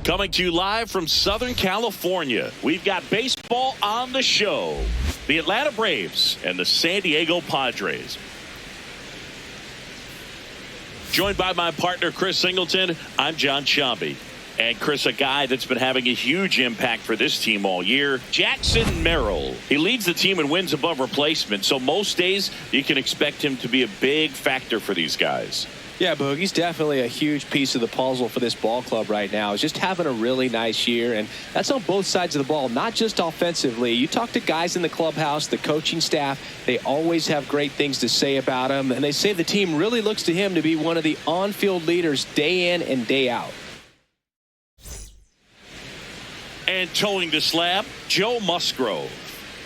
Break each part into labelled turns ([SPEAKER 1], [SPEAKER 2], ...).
[SPEAKER 1] Coming to you live from Southern California, we've got baseball on the show. The Atlanta Braves and the San Diego Padres. Joined by my partner, Chris Singleton, I'm John Sciambi. And Chris, a guy that's been having a huge impact for this team all year, Jackson Merrill. He leads the team in wins above replacement, so most days you can expect him to be a big factor for these guys.
[SPEAKER 2] Yeah, Boog, he's definitely a huge piece of the puzzle for this ball club right now. He's just having a really nice year, and that's on both sides of the ball, not just offensively. You talk to guys in the clubhouse, the coaching staff, they always have great things to say about him, and they say the team really looks to him to be one of the on-field leaders day in and day out.
[SPEAKER 1] And towing the slab, Joe Musgrove.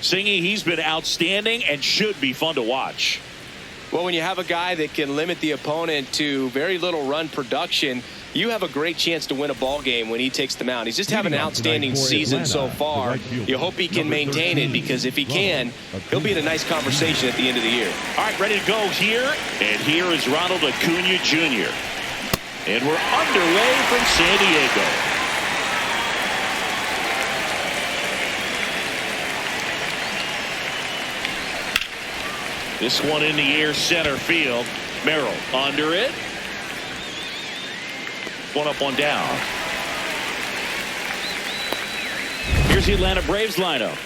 [SPEAKER 1] Singing, he's been outstanding and should be fun to watch.
[SPEAKER 2] Well, when you have a guy that can limit the opponent to very little run production, you have a great chance to win a ball game when he takes the mound. He's just having an outstanding season so far. You hope he can maintain it, because if he can, he'll be in a nice conversation at the end of the year.
[SPEAKER 1] All right, ready to go here. And here is Ronald Acuna Jr. And we're underway from San Diego. This one in the air, center field. Merrill under it. One up, one down. Here's the Atlanta Braves lineup.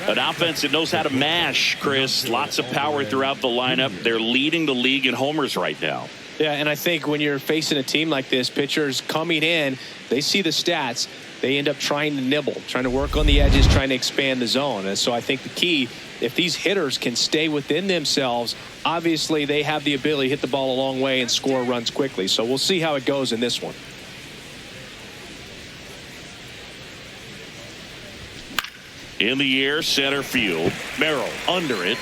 [SPEAKER 1] An offense that knows how to mash, Chris. Lots of power throughout the lineup. They're leading the league in homers right now.
[SPEAKER 2] Yeah, and I think when you're facing a team like this, pitchers coming in, they see the stats. They end up trying to nibble, trying to work on the edges, trying to expand the zone. And so I think the key, if these hitters can stay within themselves, obviously they have the ability to hit the ball a long way and score runs quickly. So we'll see how it goes in this one.
[SPEAKER 1] In the air, center field. Merrill under it.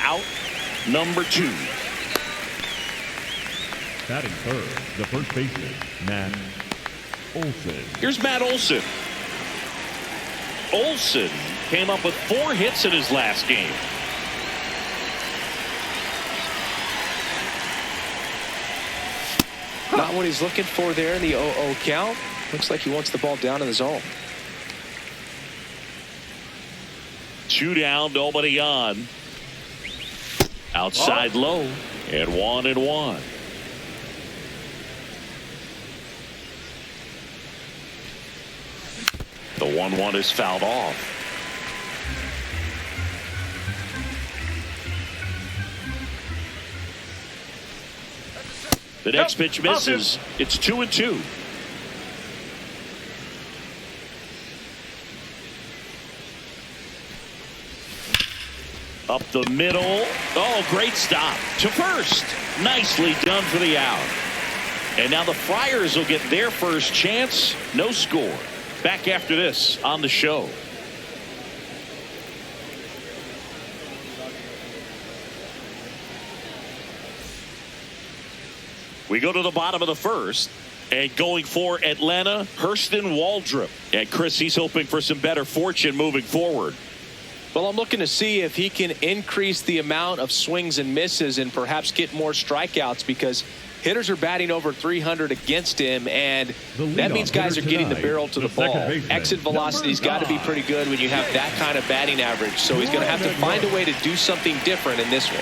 [SPEAKER 1] Out number 2.
[SPEAKER 3] Batting third, the first baseman, Matt Olson.
[SPEAKER 1] Here's Matt Olson. Olson came up with 4 hits in his last game.
[SPEAKER 2] Not what he's looking for there in the 0-0 count. Looks like he wants the ball down in the zone.
[SPEAKER 1] 2 down, nobody on. Outside low, and 1-1. The 1-1 is fouled off. The next pitch misses. It's 2-2. Up the middle. Oh, great stop to first. Nicely done for the out. And now the Friars will get their first chance. No score. Back after this on the show. We go to the bottom of the first. And going for Atlanta, Hurston Waldrop. And Chris, he's hoping for some better fortune moving forward.
[SPEAKER 2] Well, I'm looking to see if he can increase the amount of swings and misses and perhaps get more strikeouts, because hitters are batting over 300 against him, and that means guys are getting the barrel to the ball. Exit velocity's got to be pretty good when you have that kind of batting average. So he's going to have to find a way to do something different in this one.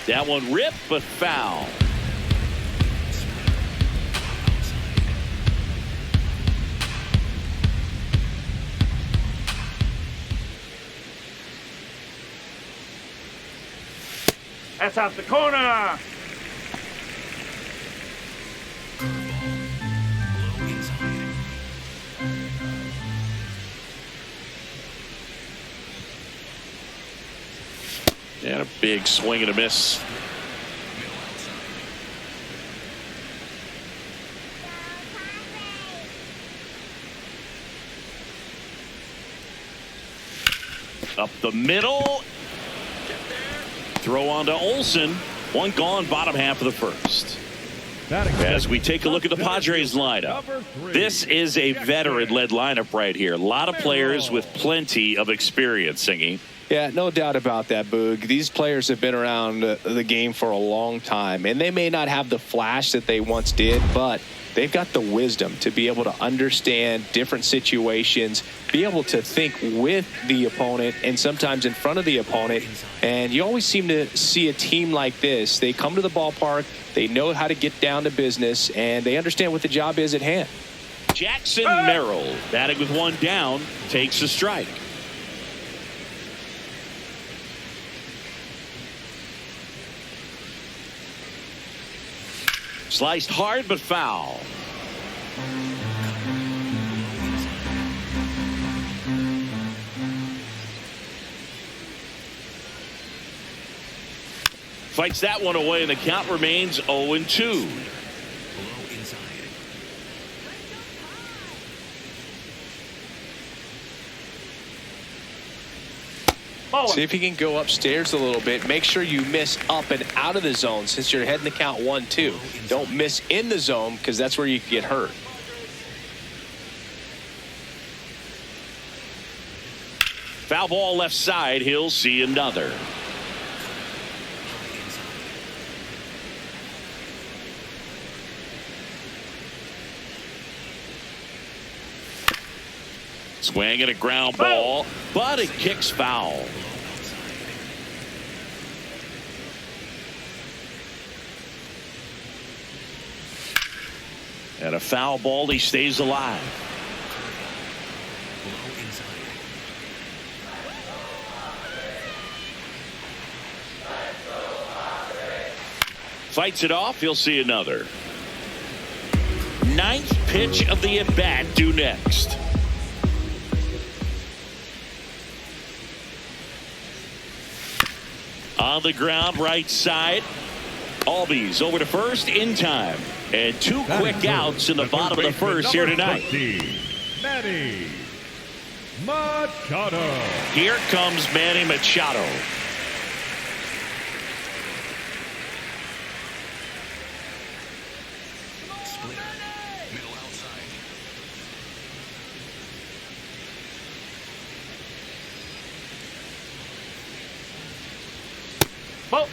[SPEAKER 1] That one ripped, but foul.
[SPEAKER 4] That's out the corner.
[SPEAKER 1] And a big swing and a miss. Up the middle. Throw on to Olson. One gone, bottom half of the first. As we take a look at the Padres lineup, this is a veteran-led lineup right here. A lot of players with plenty of experience, Singy.
[SPEAKER 2] Yeah, no doubt about that, Boog. These players have been around the game for a long time, and they may not have the flash that they once did, but they've got the wisdom to be able to understand different situations, be able to think with the opponent and sometimes in front of the opponent. And you always seem to see a team like this. They come to the ballpark, they know how to get down to business, and they understand what the job is at hand.
[SPEAKER 1] Jackson Merrill, batting with one down, takes a strike. Sliced hard but foul. Fights that one away, and the count remains 0-2.
[SPEAKER 2] See if you can go upstairs a little bit. Make sure you miss up and out of the zone since you're heading the count 1-2. Don't miss in the zone because that's where you can get hurt.
[SPEAKER 1] Foul ball left side. He'll see another. Swing and a ground ball, but it kicks foul. And a foul ball, he stays alive. Fights it off, he'll see another. Ninth pitch of the at-bat due next. On the ground, right side. Albies over to first in time. And two quick outs in the bottom of the first here tonight.
[SPEAKER 3] Manny Machado.
[SPEAKER 1] Here comes Manny Machado.
[SPEAKER 4] Ball.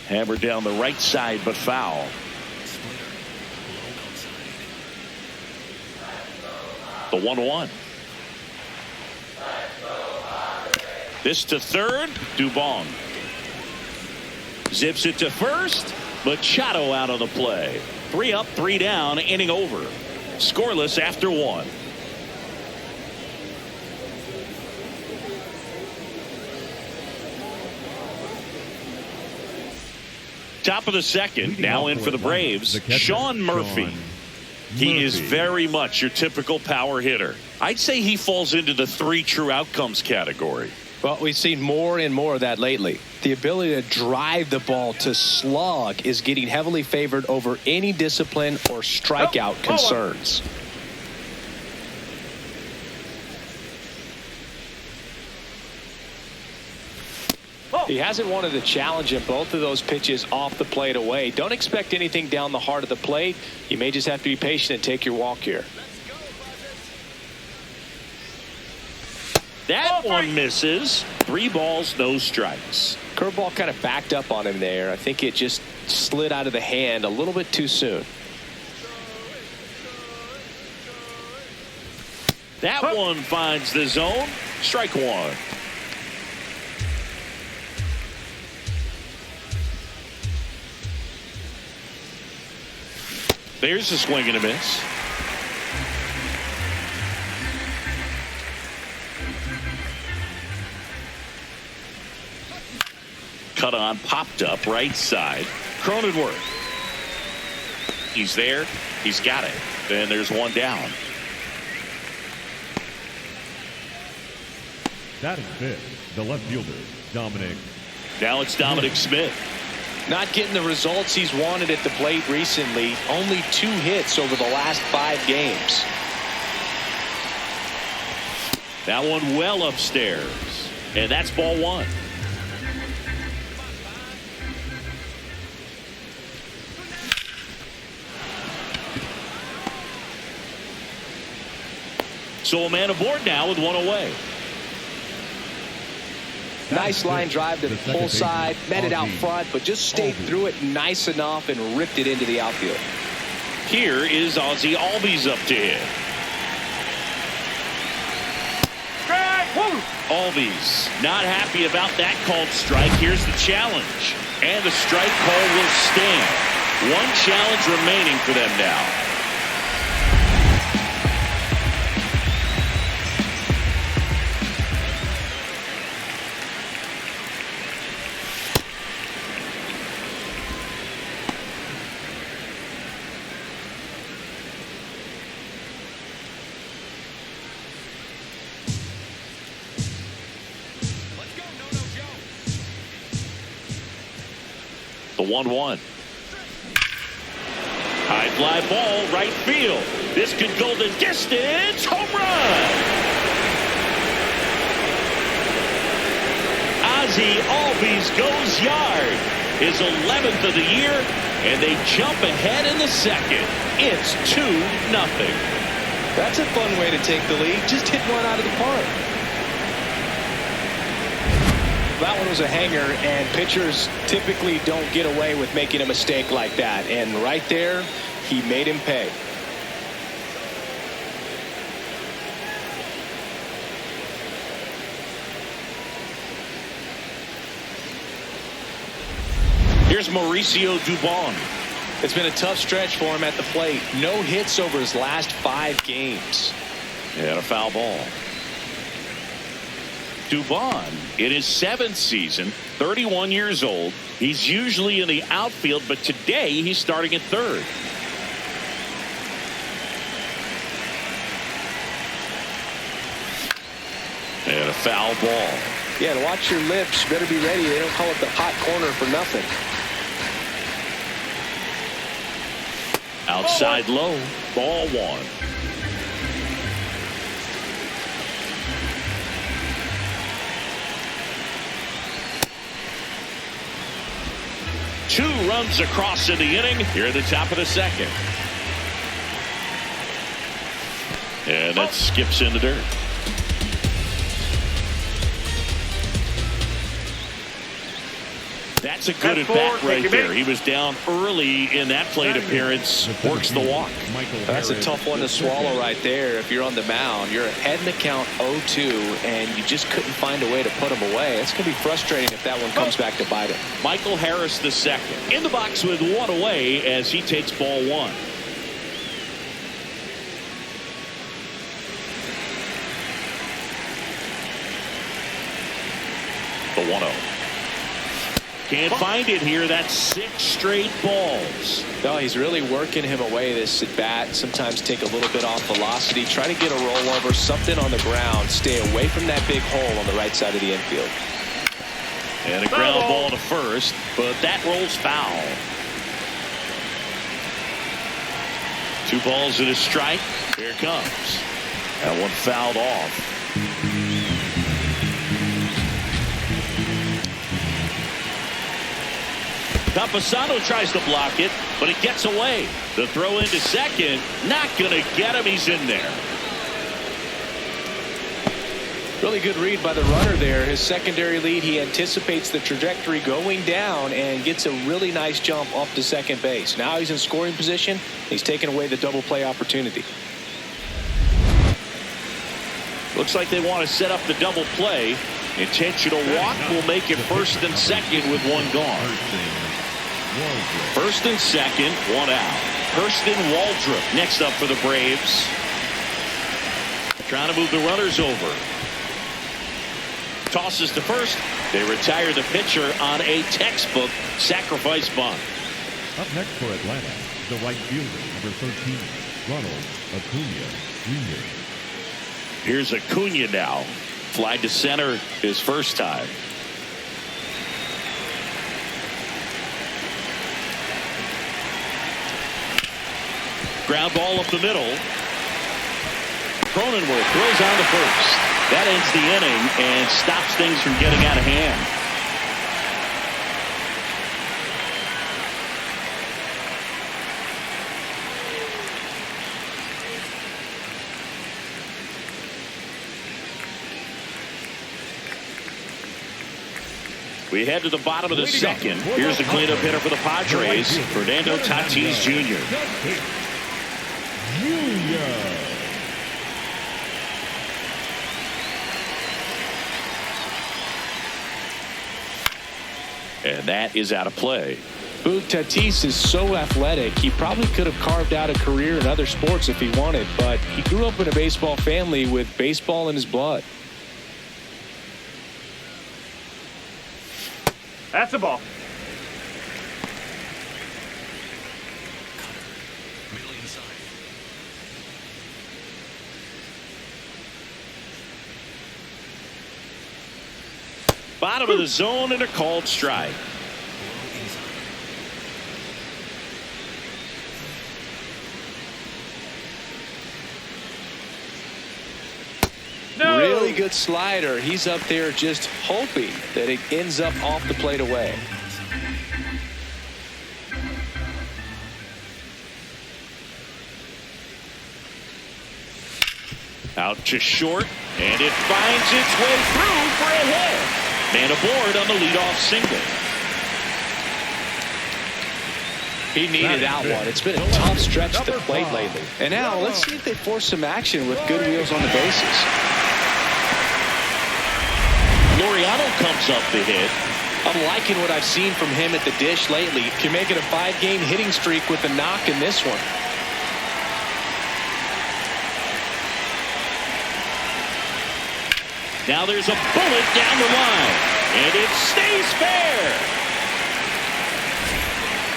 [SPEAKER 1] Hammered down the right side, but foul. The 1-1. This to third. Dubon zips it to first. Machado out of the play. 3 up, 3 down, inning over. Scoreless after 1. Top of the second, now in for the Braves, Sean Murphy. He is very much your typical power hitter. I'd say he falls into the 3 true outcomes category.
[SPEAKER 2] Well, we've seen more and more of that lately. The ability to drive the ball to slug is getting heavily favored over any discipline or strikeout concerns. He hasn't wanted a challenge in both of those pitches off the plate away. Don't expect anything down the heart of the plate. You may just have to be patient and take your walk here.
[SPEAKER 1] That one misses. 3 balls, no strikes.
[SPEAKER 2] Curveball kind of backed up on him there. I think it just slid out of the hand a little bit too soon.
[SPEAKER 1] That one finds the zone. Strike 1. There's a swing and a miss. Cut on, popped up, right side. Cronenworth. He's there. He's got it. And there's 1 down.
[SPEAKER 3] Batting fifth, the left fielder, Dominic.
[SPEAKER 1] Now it's Dominic Smith.
[SPEAKER 2] Not getting the results he's wanted at the plate recently. Only 2 hits over the last 5 games.
[SPEAKER 1] That one well upstairs. And that's ball 1. So a man aboard now with one away.
[SPEAKER 2] Nice line drive to the pull side, met it out front, but just stayed through it nice enough and ripped it into the outfield.
[SPEAKER 1] Here is Ozzie Albies up to hit. Albies not happy about that called strike. Here's the challenge. And the strike call will stand. One challenge remaining for them now. The 1-1. High fly ball, right field. This could go the distance. Home run. Ozzie Albies goes yard. His 11th of the year, and they jump ahead in the second. It's 2-0.
[SPEAKER 2] That's a fun way to take the lead. Just hit one out of the park. That one was a hanger, and pitchers typically don't get away with making a mistake like that. And right there, he made him pay.
[SPEAKER 1] Here's Mauricio Dubon.
[SPEAKER 2] It's been a tough stretch for him at the plate. No hits over his last 5 games.
[SPEAKER 1] And a foul ball. Dubon in his 7th season, 31 years old. He's usually in the outfield, but today he's starting at third. And a foul ball.
[SPEAKER 2] Yeah, to watch your lips, you better be ready. They don't call it the hot corner for nothing.
[SPEAKER 1] Outside low, ball 1. Two runs across in the inning here at the top of the second. And that skips in the dirt. That's a good at bat right there. He was down early in that plate appearance. Works the walk.
[SPEAKER 2] That's a tough one to swallow right there. If you're on the mound, you're ahead in the count 0-2, and you just couldn't find a way to put him away. It's going to be frustrating if that one comes back to bite him.
[SPEAKER 1] Michael Harris the second in the box with one away as he takes ball 1. The 1-0. Can't find it here. That's 6 straight balls.
[SPEAKER 2] No, he's really working him away this at bat. Sometimes take a little bit off velocity. Try to get a rollover, something on the ground. Stay away from that big hole on the right side of the infield.
[SPEAKER 1] And a ground ball to first, but that rolls foul. 2 balls and a strike. Here it comes. That one fouled off. Campusano tries to block it, but it gets away. The throw into second, not going to get him. He's in there.
[SPEAKER 2] Really good read by the runner there. His secondary lead, he anticipates the trajectory going down and gets a really nice jump up to second base. Now he's in scoring position. He's taken away the double play opportunity.
[SPEAKER 1] Looks like they want to set up the double play. Intentional walk will make it first and second with one gone. First and second, one out. Hurston Waldrop next up for the Braves. Trying to move the runners over. Tosses to first. They retire the pitcher on a textbook sacrifice bunt.
[SPEAKER 3] Up next for Atlanta, the right fielder, number 13, Ronald Acuna Jr.
[SPEAKER 1] Here's Acuna now. Fly to center his first time. Ground ball up the middle. Cronenworth throws on to first. That ends the inning and stops things from getting out of hand. We head to the bottom of the second. Here's the cleanup hitter for the Padres, Fernando Tatis Jr. And that is out of play.
[SPEAKER 2] Boog, Tatis is so athletic. He probably could have carved out a career in other sports if he wanted, but he grew up in a baseball family with baseball in his blood.
[SPEAKER 4] That's a ball.
[SPEAKER 1] Bottom of the zone and a called strike.
[SPEAKER 4] No.
[SPEAKER 2] Really good slider. He's up there just hoping that it ends up off the plate away.
[SPEAKER 1] Out to short, and it finds its way through for a hit. Man aboard on the leadoff single.
[SPEAKER 2] He needed that one. It's been a tough stretch at the plate lately. And now let's see if they force some action with good wheels on the bases.
[SPEAKER 1] Laureano comes up the hit.
[SPEAKER 2] I'm liking what I've seen from him at the dish lately. Can make it a 5-game hitting streak with a knock in this one.
[SPEAKER 1] Now there's a bullet down the line, and it stays fair.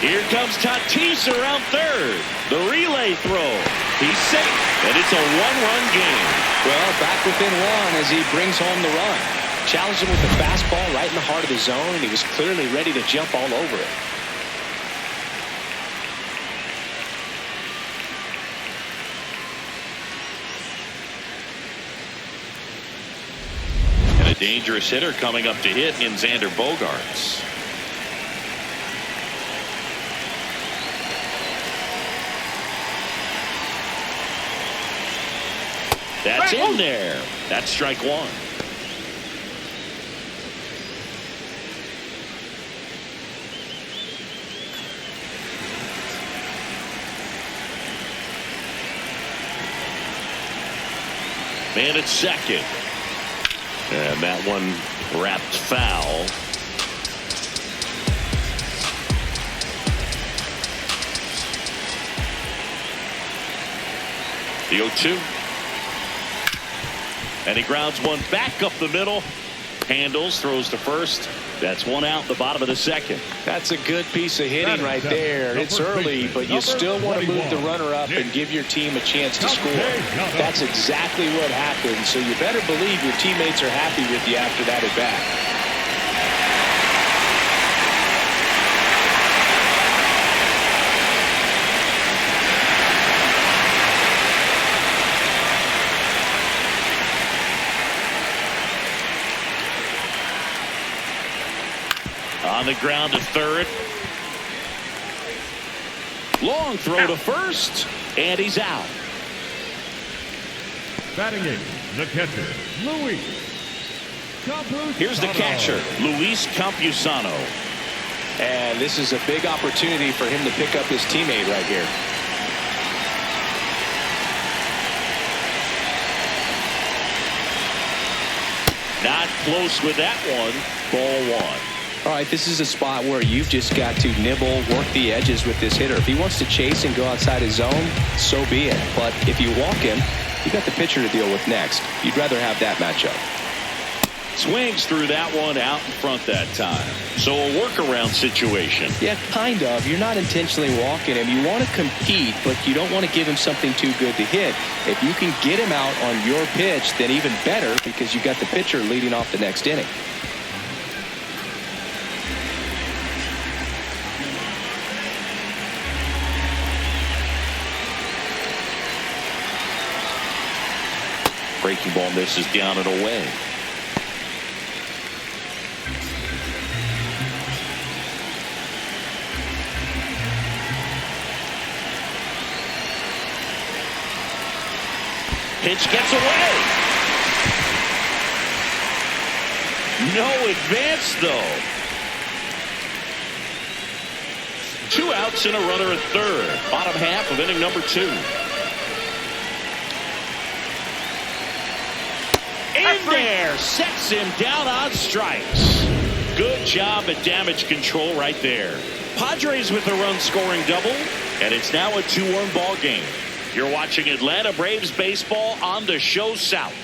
[SPEAKER 1] Here comes Tatis around third. The relay throw. He's safe, and it's a one-run game.
[SPEAKER 2] Well, back within one as he brings home the run. Challenged him with the fastball right in the heart of the zone, and he was clearly ready to jump all over it.
[SPEAKER 1] And a dangerous hitter coming up to hit in Xander Bogaerts. That's in there. That's strike one. Man at second. And that one wrapped foul. The 0-2. And he grounds one back up the middle. Handles, throws to first. That's one out, the bottom of the second.
[SPEAKER 2] That's a good piece of hitting right there. It's early, but you still want to move the runner up and give your team a chance to score. That's exactly what happened, so you better believe your teammates are happy with you after that at bat.
[SPEAKER 1] On the ground to third. Long throw to first, and he's out.
[SPEAKER 3] Batting in, the catcher, Luis.
[SPEAKER 1] Here's the catcher, Luis Campusano.
[SPEAKER 2] And this is a big opportunity for him to pick up his teammate right here.
[SPEAKER 1] Not close with that one. Ball one.
[SPEAKER 2] All right, this is a spot where you've just got to nibble, work the edges with this hitter. If he wants to chase and go outside his zone, so be it. But if you walk him, you got the pitcher to deal with next. You'd rather have that matchup.
[SPEAKER 1] Swings through that one out in front that time. So a workaround situation.
[SPEAKER 2] Yeah, kind of. You're not intentionally walking him. You want to compete, but you don't want to give him something too good to hit. If you can get him out on your pitch, then even better, because you got the pitcher leading off the next inning.
[SPEAKER 1] Breaking ball misses down and away. Pitch gets away. No advance though. 2 outs and a runner at third. Bottom half of inning number 2. In there, sets him down on strikes. Good job at damage control right there. Padres with a run-scoring double, and it's now a 2-1 ball game. You're watching Atlanta Braves baseball on the Show South.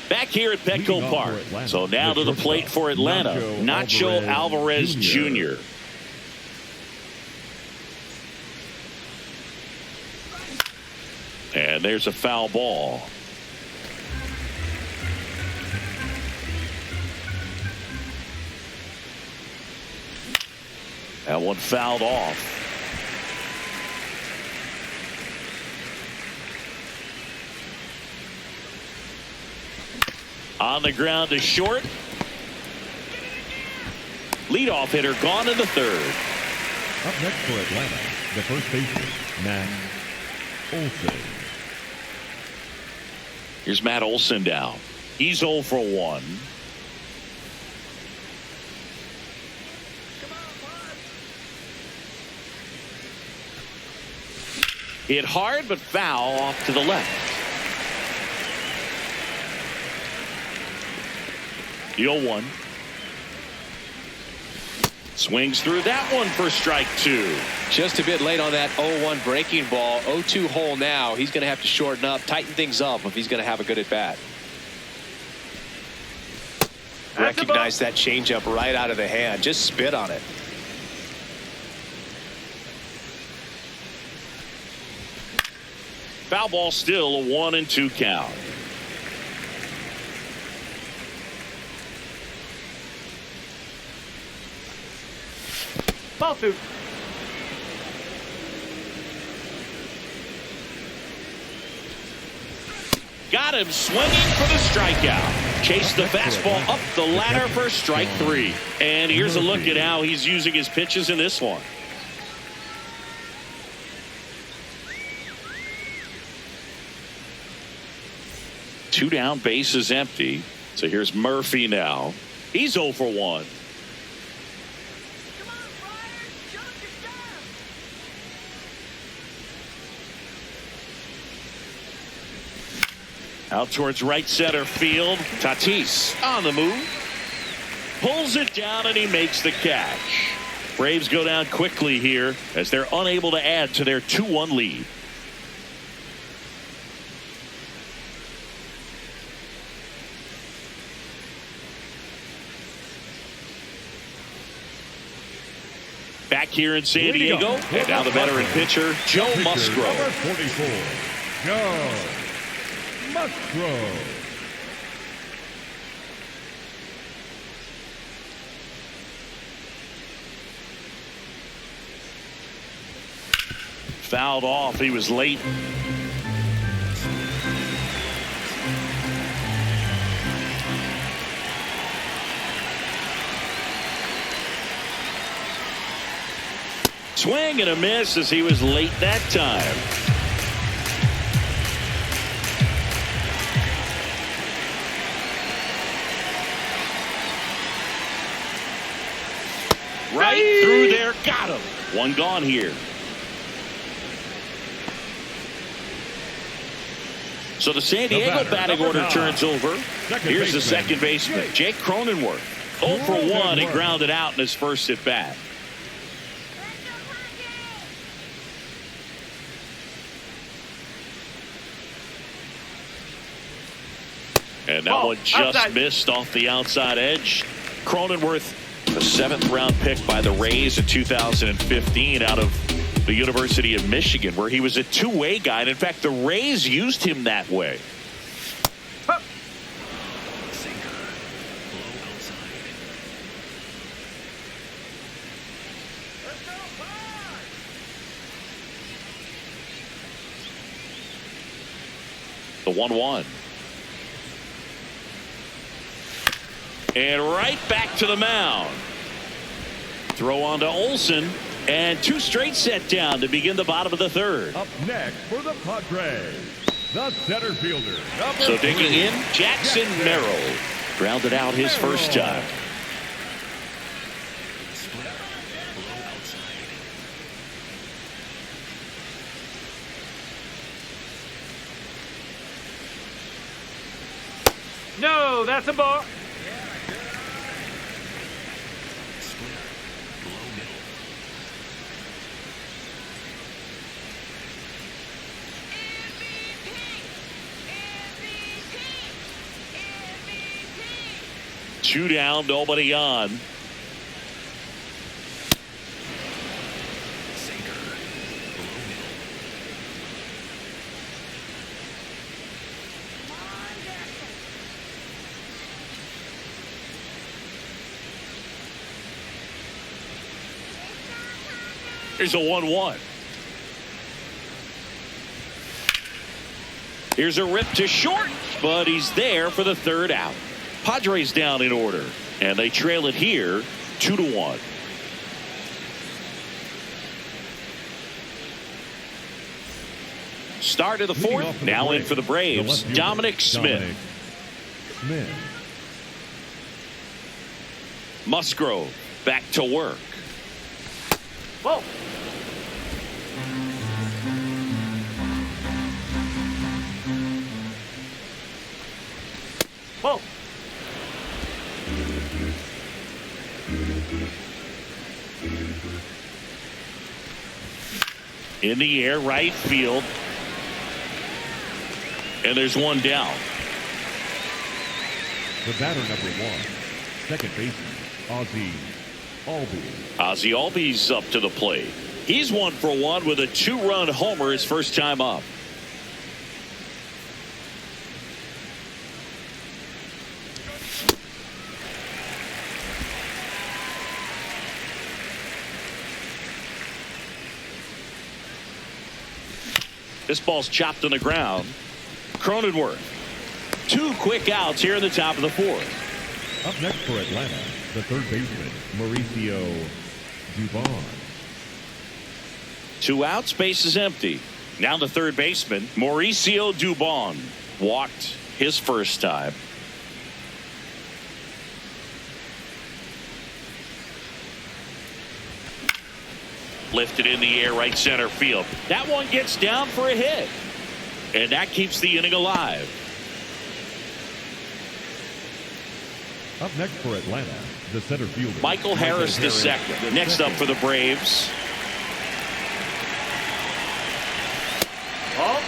[SPEAKER 1] Back here at Petco Park. So now to the plate for Atlanta, Nacho Alvarez Jr. And there's a foul ball. That one fouled off. On the ground to short. Leadoff hitter gone in the third.
[SPEAKER 3] Up next for Atlanta, the first baseman, Matt Olson.
[SPEAKER 1] Here's Matt Olson down. He's 0 for 1. Hit hard but foul off to the left. The 0-1. Swings through that one for strike 2.
[SPEAKER 2] Just a bit late on that 0-1 breaking ball. 0-2 hole now. He's going to have to shorten up, tighten things up if he's going to have a good at bat. Recognize that changeup right out of the hand. Just spit on it.
[SPEAKER 1] Foul ball, still a 1-2 count.
[SPEAKER 4] Ball 2.
[SPEAKER 1] Got him swinging for the strikeout. Chased the fastball up the ladder for strike 3. And here's a look at how he's using his pitches in this one. Two down, base is empty. So here's Murphy now. He's 0 for 1. Out towards right center field. Tatis on the move. Pulls it down and he makes the catch. Braves go down quickly here as they're unable to add to their 2-1 lead. Back here in San Diego, and now the veteran pitcher, Joe Musgrove.
[SPEAKER 3] Number 44, Joe Musgrove.
[SPEAKER 1] Fouled off. He was late. Swing and a miss as he was late that time. Right through there, got him. One gone here. So the San Diego batting order turns over. Here's the second baseman, Jake Cronenworth. 0 for 1. He grounded out in his first at bat. And that one just missed off the outside edge. Cronenworth, a 7th round pick by the Rays in 2015 out of the University of Michigan, where he was a two-way guy. And in fact, the Rays used him that way. The 1-1. And right back to the mound. Throw on to Olson. And 2 straight set down to begin the bottom of the third.
[SPEAKER 3] Up next for the Padres, the center fielder.
[SPEAKER 1] So digging in, Jackson Merrill. Grounded out his first time.
[SPEAKER 4] No, that's a ball.
[SPEAKER 1] Two down, nobody on. Here's a 1-1. Here's a rip to short, but he's there for the third out. Padres down in order, and they trail it here 2-1. Start of the fourth, now in for the Braves, Dominic Smith. Musgrove back to work.
[SPEAKER 4] Whoa. Whoa.
[SPEAKER 1] In the air, right field. And there's one down.
[SPEAKER 3] The batter number 1, second baseman, Ozzie Albies.
[SPEAKER 1] Ozzie Albies up to the plate. He's 1 for 1 with a 2-run homer his first time up. This ball's chopped on the ground. Cronenworth. 2 quick outs here in the top of the fourth.
[SPEAKER 3] Up next for Atlanta, the third baseman, Mauricio Dubon.
[SPEAKER 1] 2 outs, base is empty. Now the third baseman, Mauricio Dubon. Walked his first time. Lifted in the air, right center field. That one gets down for a hit. And that keeps the inning alive.
[SPEAKER 3] Up next for Atlanta, the center fielder,
[SPEAKER 1] Michael Harris the second. Next up for the Braves.
[SPEAKER 4] Oh.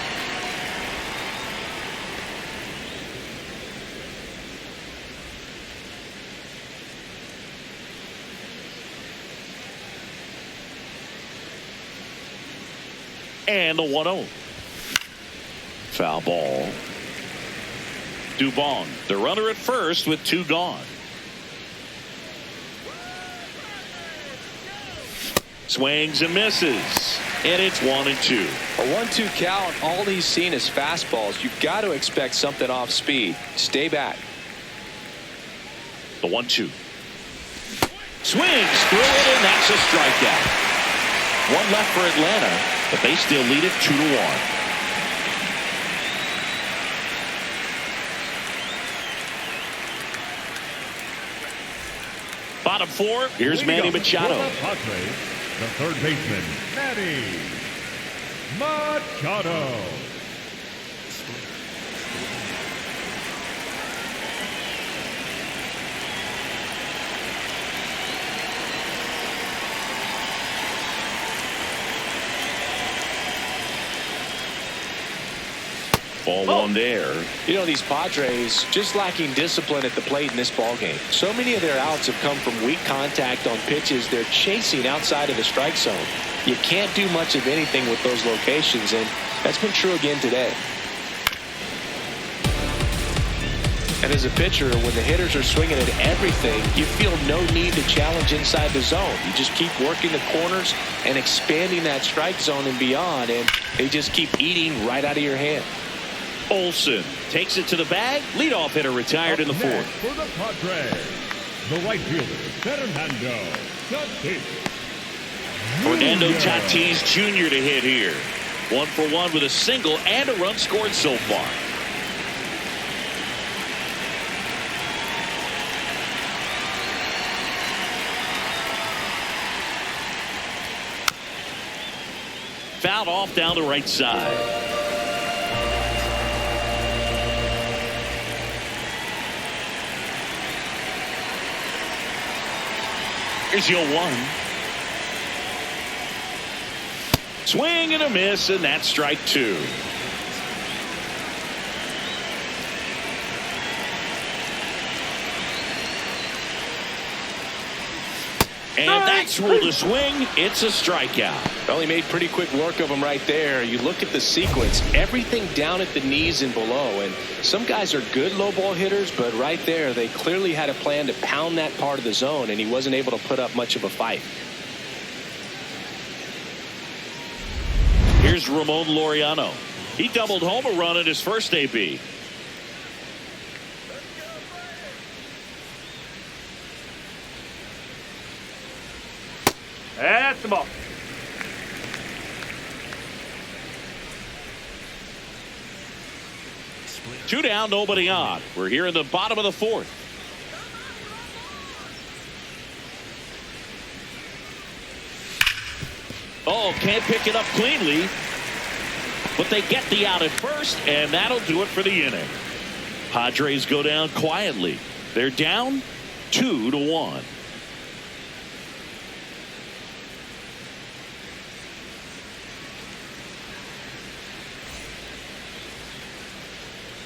[SPEAKER 1] And the 1-0. Foul ball. Dubon, the runner at first with 2 gone. Swings and misses. And it's 1-2.
[SPEAKER 2] A 1-2 count. All he's seen is fastballs. You've got to expect something off speed. Stay back.
[SPEAKER 1] The 1-2. Swings through it, and that's a strikeout. 1 left for Atlanta, but they still lead it 2-1. Bottom 4, here's Manny Machado.
[SPEAKER 3] Padres, the third baseman, Manny Machado.
[SPEAKER 1] Ball 1 there.
[SPEAKER 2] You know, these Padres just lacking discipline at the plate in this ballgame. So many of their outs have come from weak contact on pitches they're chasing outside of the strike zone. You can't do much of anything with those locations, and that's been true again today. And as a pitcher, when the hitters are swinging at everything, you feel no need to challenge inside the zone. You just keep working the corners and expanding that strike zone and beyond, and they just keep eating right out of your hand.
[SPEAKER 1] Olsen takes it to the bag. Leadoff hitter retired in the fourth.
[SPEAKER 3] For the Padres, the right fielder, Fernando Tatis.
[SPEAKER 1] Fernando Tatis Jr. to hit here. 1 for 1 with a single and a run scored so far. Fouled off down the right side. Here's your 1. Swing and a miss, and that's strike 2. And that's ruled a swing. It's a strikeout.
[SPEAKER 2] Well, he made pretty quick work of him right there. You look at the sequence, everything down at the knees and below. And some guys are good low ball hitters, but right there, they clearly had a plan to pound that part of the zone, and he wasn't able to put up much of a fight.
[SPEAKER 1] Here's Ramon Laureano. He doubled home a run at his first AB.
[SPEAKER 4] That's the ball.
[SPEAKER 1] Two down, nobody on. We're here in the bottom of the 4th. Oh, can't pick it up cleanly. But they get the out at first, and that'll do it for the inning. Padres go down quietly. They're down 2-1.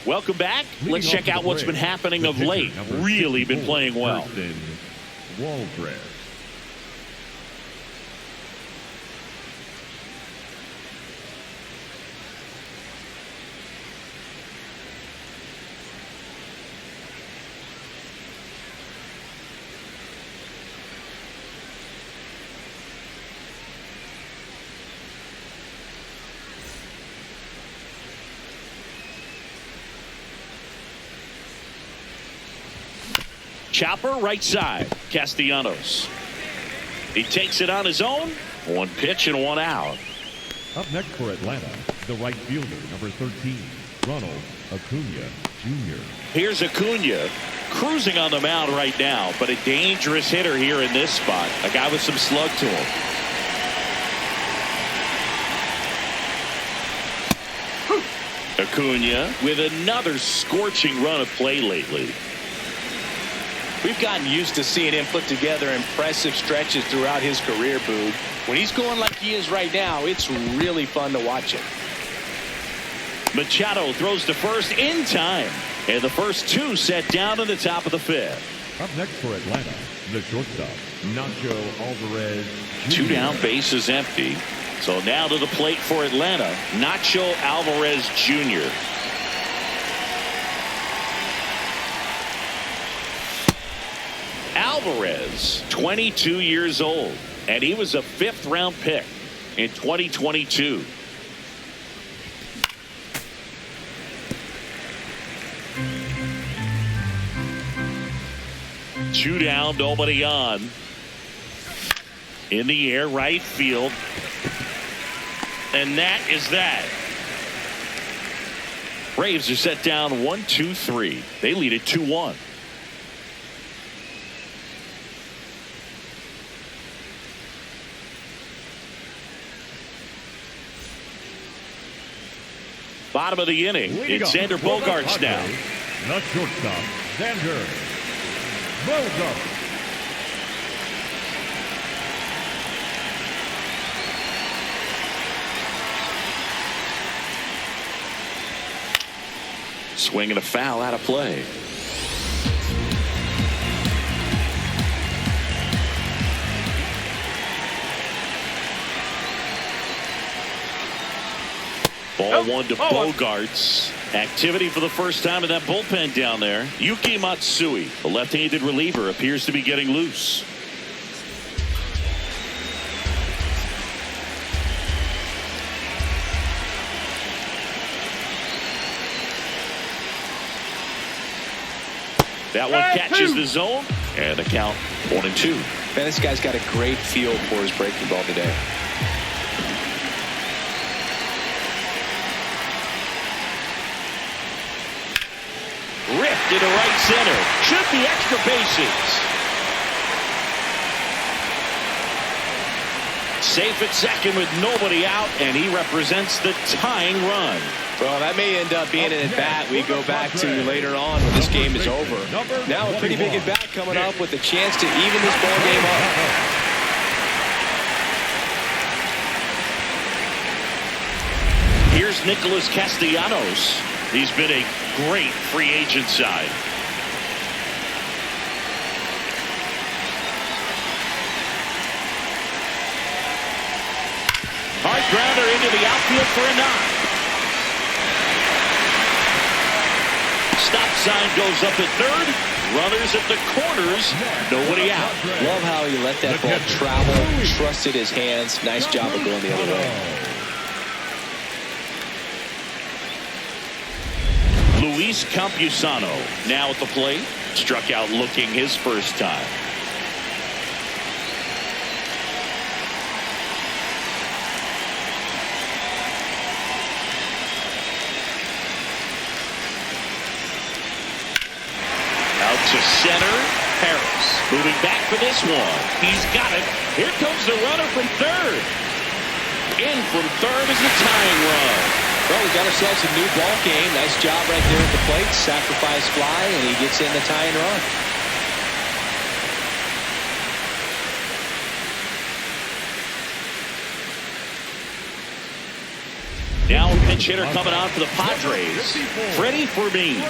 [SPEAKER 1] Welcome back. Let's check out what's been happening of late. Really been playing well.
[SPEAKER 3] Waldress.
[SPEAKER 1] Chopper right side. Castellanos. He takes it on his own. 1 pitch and 1 out.
[SPEAKER 3] Up next for Atlanta, the right fielder, number 13, Ronald Acuna Jr.
[SPEAKER 1] Here's Acuna cruising on the mound right now, but a dangerous hitter here in this spot. A guy with some slug to him. Acuna with another scorching run of play lately.
[SPEAKER 2] We've gotten used to seeing him put together impressive stretches throughout his career, Boog. When he's going like he is right now, it's really fun to watch him.
[SPEAKER 1] Machado throws to first in time. And the first 2 set down in the top of the 5th.
[SPEAKER 3] Up next for Atlanta, the shortstop, Nacho Alvarez Jr.
[SPEAKER 1] 2 down, base is empty. So now to the plate for Atlanta, Nacho Alvarez Jr. Alvarez, 22 years old, and he was a 5th-round pick in 2022. Two down, nobody on. In the air, right field. And that is that. Braves are set down 1-2-3. They lead it 2-1. Bottom of the inning. It's Xander Bogaerts now.
[SPEAKER 3] The shortstop, Xander Bogaerts.
[SPEAKER 1] Swing and a foul out of play. Ball 1 to Bogaerts. Activity for the first time in that bullpen down there. Yuki Matsui, the left-handed reliever, appears to be getting loose. That one catches the zone, and the count 1-2.
[SPEAKER 2] Man, this guy's got a great feel for his breaking ball today.
[SPEAKER 1] Ripped into right center. Should be extra bases. Safe at second with nobody out, and he represents the tying run.
[SPEAKER 2] Well, that may end up being an at-bat we go back to later on when this game is over. Now a pretty big at-bat coming up with a chance to even this ball game up.
[SPEAKER 1] Here's Nicholas Castellanos. He's been a great free agent side. Hard grounder into the outfield for a knock. Stop sign goes up at third. Runners at the corners. Nobody out.
[SPEAKER 2] Love how he let that ball travel, trusted his hands. Nice job of going the other way.
[SPEAKER 1] Luis Campusano now at the plate. Struck out looking his first time. To center, Harris moving back for this one. He's got it. Here comes the runner from third. In from third is the tying run.
[SPEAKER 2] Well, we got ourselves a new ball game. Nice job right there at the plate. Sacrifice fly, and he gets in the tying run.
[SPEAKER 1] Now a pinch hitter coming out for the Padres. Freddie Fermin.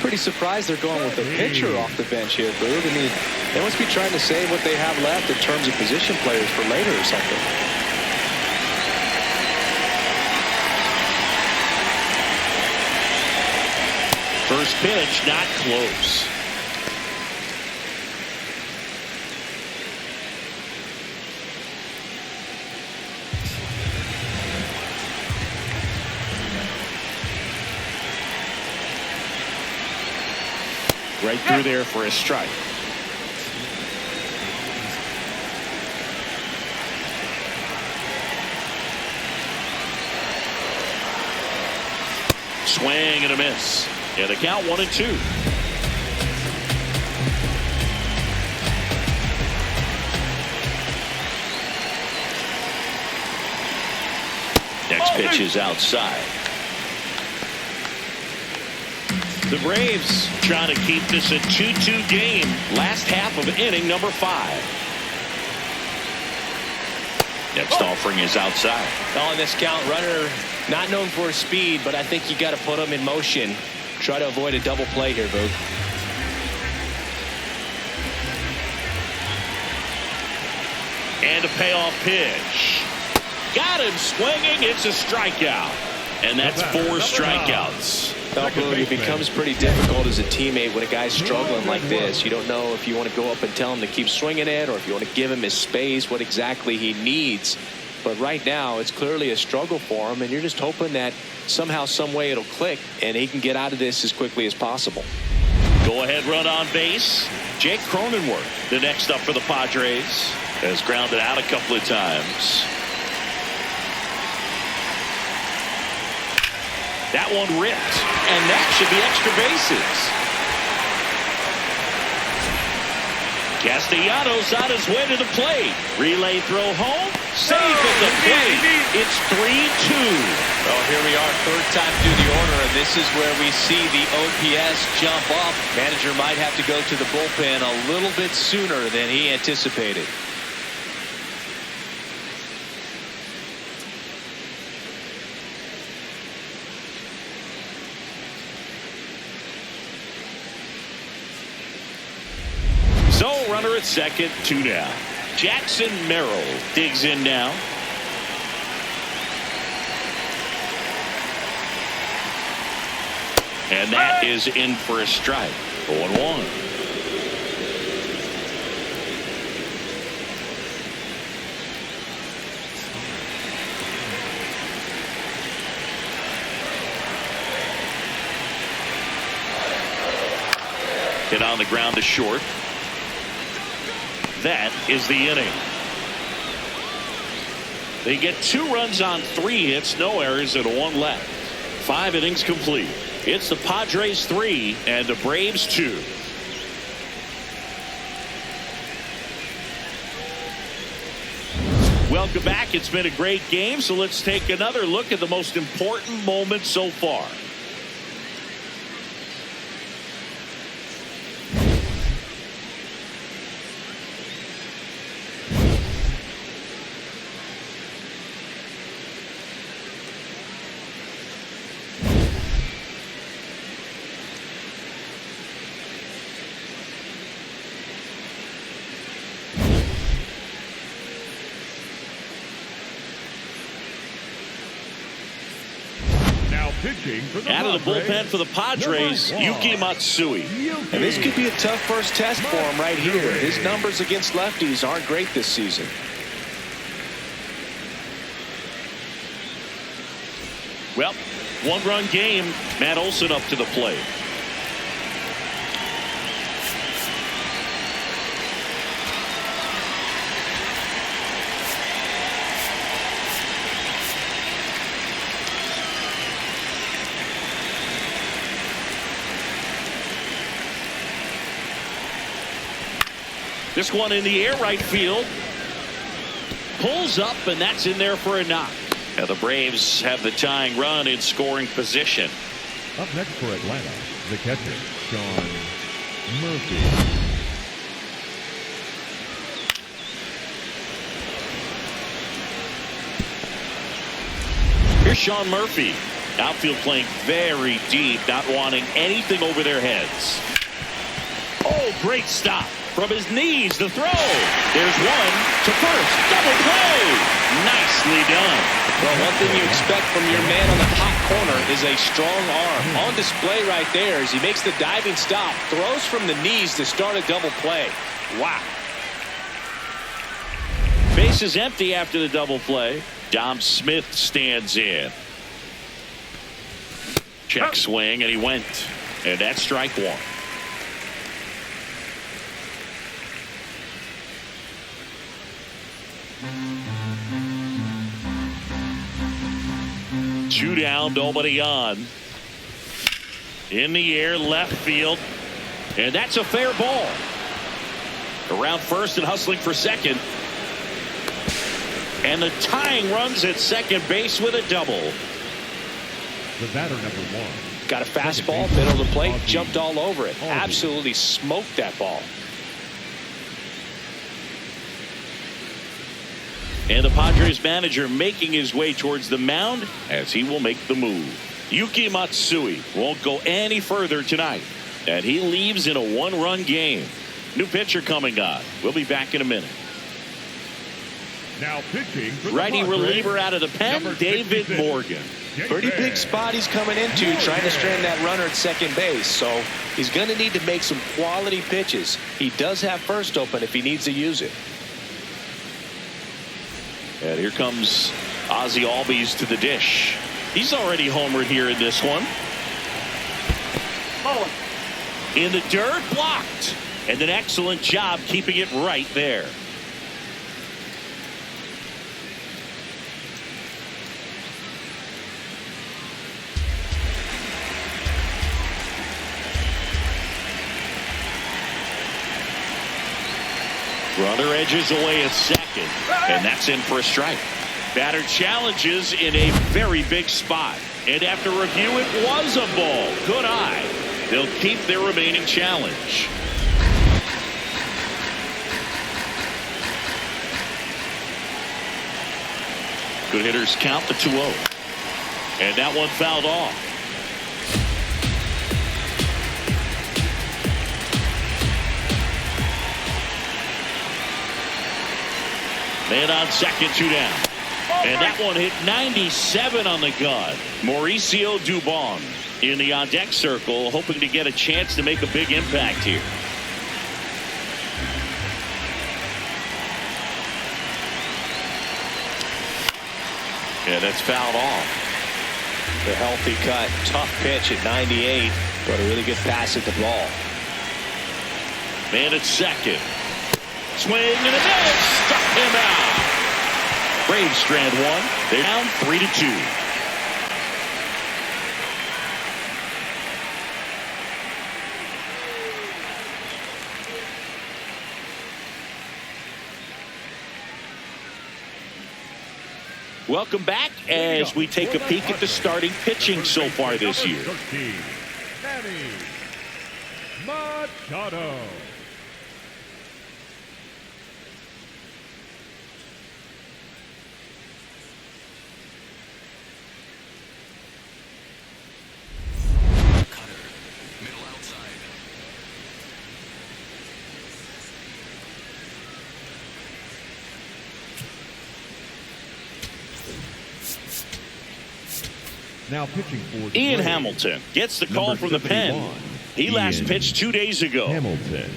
[SPEAKER 2] Pretty surprised they're going with a pitcher off the bench here, Boog. I mean, they must be trying to save what they have left in terms of position players for later or something.
[SPEAKER 1] First pitch, not close. Right through there for a strike. Swing and a miss. Yeah, the count 1-2. Next pitch is outside. The Braves trying to keep this a 2-2 game. Last half of inning number 5. Next offering is outside.
[SPEAKER 2] On this count, runner not known for his speed, but I think you got to put him in motion. Try to avoid a double play here, Boog.
[SPEAKER 1] And a payoff pitch. Got him swinging. It's a strikeout. And that's 4 strikeouts.
[SPEAKER 2] It becomes pretty difficult as a teammate when a guy's struggling like this. You don't know if you want to go up and tell him to keep swinging it or if you want to give him his space, what exactly he needs. But right now, it's clearly a struggle for him, and you're just hoping that somehow, some way it'll click, and he can get out of this as quickly as possible.
[SPEAKER 1] Go ahead run on base. Jake Cronenworth, the next up for the Padres, has grounded out a couple of times. That one ripped, and that should be extra bases. Castellanos on his way to the plate. Relay throw home. Safe at the plate. It's 3-2.
[SPEAKER 2] Well, here we are, third time through the order, and this is where we see the OPS jump up. Manager might have to go to the bullpen a little bit sooner than he anticipated.
[SPEAKER 1] So, runner at second, 2 down. Jackson Merrill digs in now. And that is in for a strike. 0-1. Hit on the ground to short. That is the inning. They get 2 runs on 3 hits, no errors, and 1 left. 5 innings complete. It's the Padres 3 and the Braves 2. Welcome back. It's been a great game, so let's take another look at the most important moment so far.
[SPEAKER 3] Pitching for the
[SPEAKER 1] Out of the
[SPEAKER 3] Padres,
[SPEAKER 1] bullpen for the Padres, Yuki Matsui.
[SPEAKER 2] And this could be a tough first test for him right here. His numbers against lefties aren't great this season.
[SPEAKER 1] Well, one-run game. Matt Olson up to the plate. This one in the air, right field. Pulls up, and that's in there for a knock. Now the Braves have the tying run in scoring position.
[SPEAKER 3] Up next for Atlanta, the catcher, Sean Murphy.
[SPEAKER 1] Here's Sean Murphy. Outfield playing very deep, not wanting anything over their heads. Oh, great stop. From his knees, the throw. There's one to first. Double play. Nicely done.
[SPEAKER 2] Well, one thing you expect from your man on the hot corner is a strong arm. On display right there as he makes the diving stop. Throws from the knees to start a double play. Wow.
[SPEAKER 1] Base is empty after the double play. Dom Smith stands in. Check swing, and he went. And that's strike one. Two down, nobody on. In the air, left field. And that's a fair ball. Around first and hustling for second. And the tying runs at second base with a double.
[SPEAKER 3] The batter, number one.
[SPEAKER 2] Got a fastball, middle of the plate, jumped all over it. Absolutely smoked that ball.
[SPEAKER 1] And the Padres manager making his way towards the mound as he will make the move. Yuki Matsui won't go any further tonight. And he leaves in a one-run game. New pitcher coming on. We'll be back in a minute.
[SPEAKER 3] Now pitching for the
[SPEAKER 1] Righty
[SPEAKER 3] Padres,
[SPEAKER 1] reliever out of the pen, David
[SPEAKER 3] 66,
[SPEAKER 1] Morgan.
[SPEAKER 2] Pretty big spot he's coming into, trying to strand that runner at second base. So he's going to need to make some quality pitches. He does have first open if he needs to use it.
[SPEAKER 1] And here comes Ozzie Albies to the dish. He's already homered here in this one. In the dirt, blocked. And an excellent job keeping it right there. Runner edges away at second, and that's in for a strike. Batter challenges in a very big spot, and after review, it was a ball. Good eye. They'll keep their remaining challenge. Good hitters count the 2-0, and that one fouled off. Man on second, 2 down. And that one hit 97 on the gun. Mauricio Dubon in the on-deck circle, hoping to get a chance to make a big impact here. Yeah, that's fouled off.
[SPEAKER 2] The healthy cut, tough pitch at 98, but a really good pass at the ball.
[SPEAKER 1] Man at second. Swing and a miss. Struck him out. Braves strand one. They're down 3-2. Welcome back as we take a peek at the starting pitching so far this year.
[SPEAKER 3] Manny Machado. Now pitching for
[SPEAKER 1] Ian Hamilton gets the call from the pen. He last pitched 2 days ago.
[SPEAKER 3] Hamilton.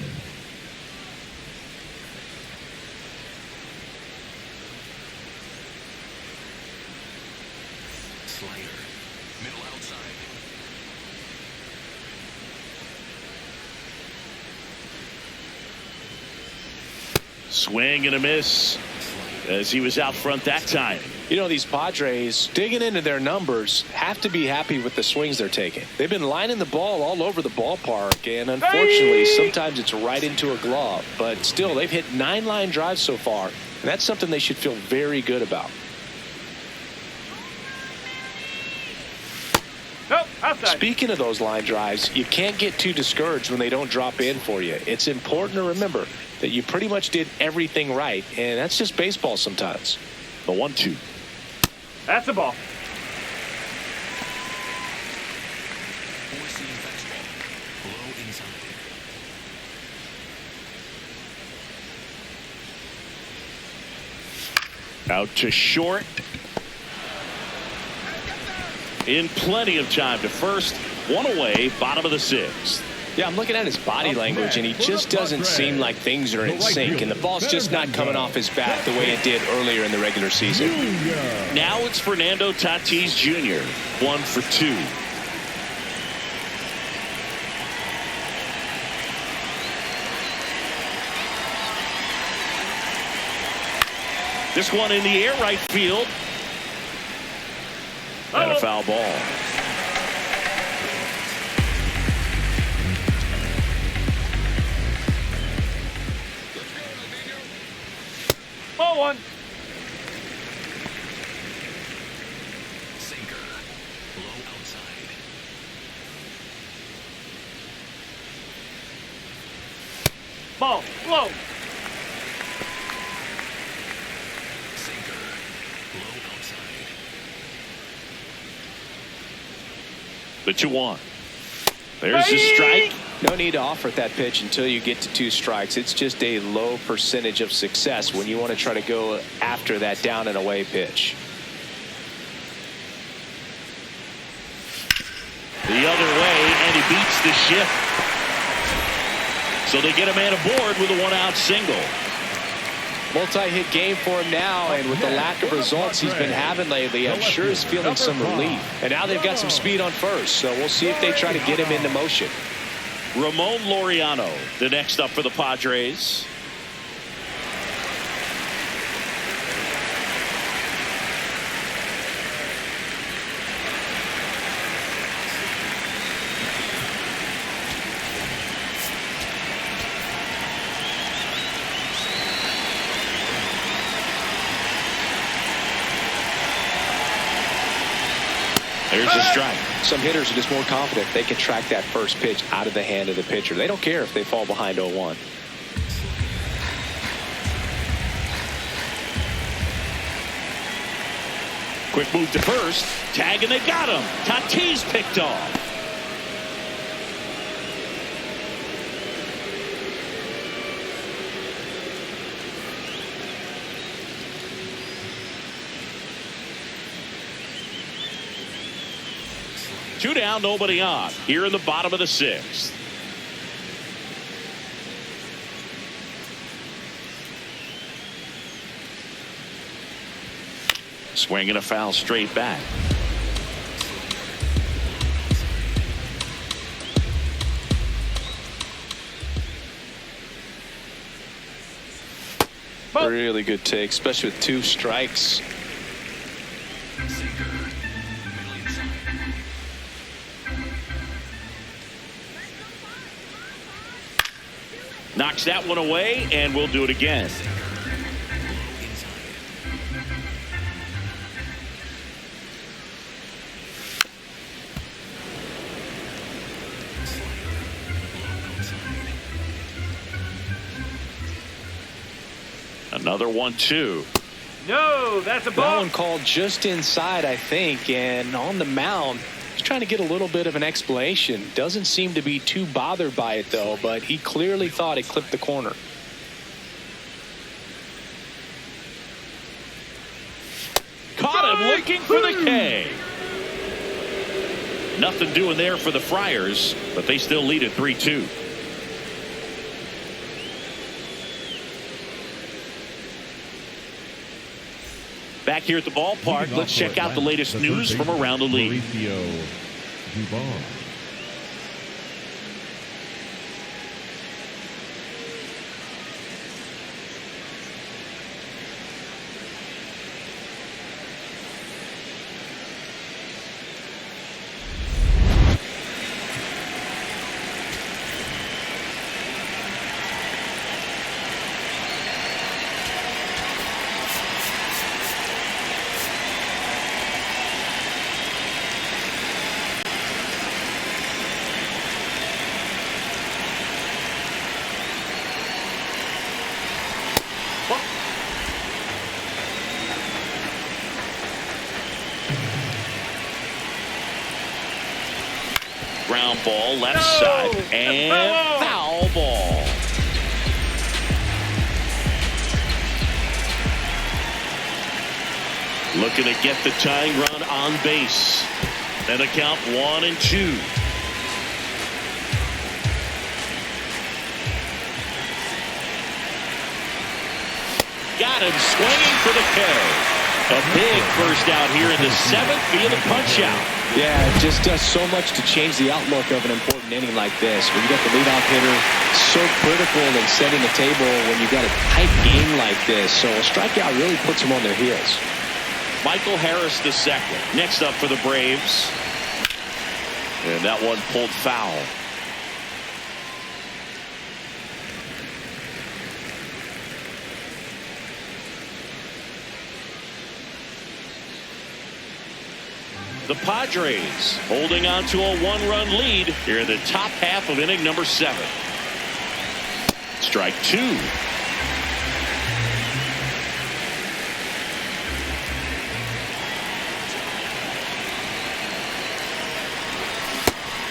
[SPEAKER 5] Slider. Middle outside.
[SPEAKER 1] Swing and a miss as he was out front that time.
[SPEAKER 2] You know, these Padres, digging into their numbers, have to be happy with the swings they're taking. They've been lining the ball all over the ballpark, and unfortunately, sometimes it's right into a glove. But still, they've hit 9 line drives so far, and that's something they should feel very good about.
[SPEAKER 4] Nope, outside.
[SPEAKER 2] Speaking of those line drives, you can't get too discouraged when they don't drop in for you. It's important to remember that you pretty much did everything right, and that's just baseball sometimes.
[SPEAKER 1] The 1-2.
[SPEAKER 4] That's a ball.
[SPEAKER 5] Four-seam fastball. Low inside.
[SPEAKER 1] Out to short. In plenty of time to first. One away, bottom of the 6th.
[SPEAKER 2] Yeah, I'm looking at his body language, and he just doesn't seem like things are in sync, and the ball's just not coming off his bat the way it did earlier in the regular season.
[SPEAKER 1] Now it's Fernando Tatis Jr. 1 for 2. This one in the air right field. And a foul ball.
[SPEAKER 4] Ball 1.
[SPEAKER 5] Sinker. Low outside.
[SPEAKER 4] Ball. Low.
[SPEAKER 5] Sinker. Low outside.
[SPEAKER 1] The 2-1. There's the strike.
[SPEAKER 2] No need to offer that pitch until you get to 2 strikes. It's just a low percentage of success when you want to try to go after that down and away pitch.
[SPEAKER 1] The other way, and he beats the shift. So they get a man aboard with a 1-out single.
[SPEAKER 2] Multi-hit game for him now, and with the lack of results he's been having lately, I'm sure he's feeling some relief. And now they've got some speed on first, so we'll see if they try to get him into motion.
[SPEAKER 1] Ramon Laureano, the next up for the Padres. There's a strike.
[SPEAKER 2] Some hitters are just more confident they can track that first pitch out of the hand of the pitcher. They don't care if they fall behind 0-1.
[SPEAKER 1] Quick move to first. Tag, and they got him. Tatis picked off. Two down, nobody on. Here in the bottom of the 6th. Swinging a foul straight back.
[SPEAKER 2] Really good take, especially with 2 strikes.
[SPEAKER 5] Sinker. Middle inside.
[SPEAKER 1] Knocks that one away, and we'll do it again. Another 1-2.
[SPEAKER 4] No, that's a
[SPEAKER 2] That
[SPEAKER 4] ball.
[SPEAKER 2] one called just inside, I think, and on the mound, he's trying to get a little bit of an explanation. Doesn't seem to be too bothered by it, though, but he clearly thought it clipped the corner.
[SPEAKER 1] Caught him looking for the K. Nothing doing there for the Friars, but they still lead at 3-2. Back here at the ballpark, let's check out the latest news from around the league. Ground ball left side and foul ball. Looking to get the tying run on base. And a count 1-2. Got him swinging for the K. A big first out here in the 7th via the punch out.
[SPEAKER 2] Yeah, it just does so much to change the outlook of an important inning like this. When you got the leadoff hitter, so critical in setting the table when you got a tight game like this. So a strikeout really puts them on their heels.
[SPEAKER 1] Michael Harris the second. Next up for the Braves. And that one pulled foul. The Padres holding on to a 1-run lead here in the top half of inning number 7. Strike 2.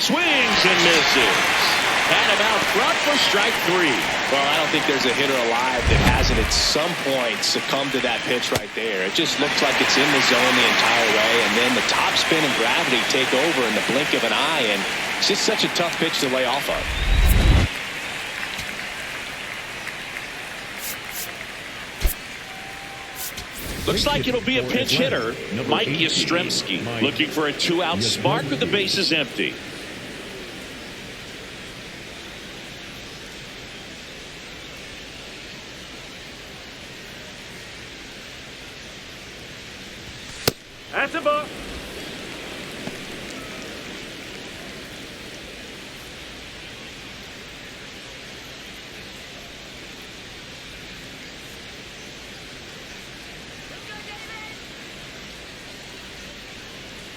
[SPEAKER 1] Swings and misses. Had him out front for strike 3.
[SPEAKER 2] Well, I don't think there's a hitter alive that hasn't at some point succumbed to that pitch right there. It just looks like it's in the zone the entire way, and then the top spin and gravity take over in the blink of an eye, and it's just such a tough pitch to lay off of.
[SPEAKER 1] Looks like it'll be a pinch hitter. Mike Yastrzemski looking for a 2-out spark with the bases empty.
[SPEAKER 4] That's a ball.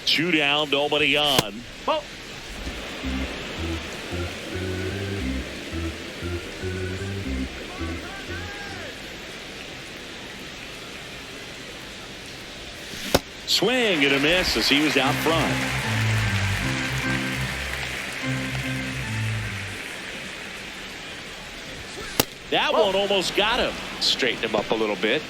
[SPEAKER 1] Two down, nobody on.
[SPEAKER 4] Ball.
[SPEAKER 1] Swing and a miss as he was out front. That one almost got him.
[SPEAKER 2] Straighten him up a little bit.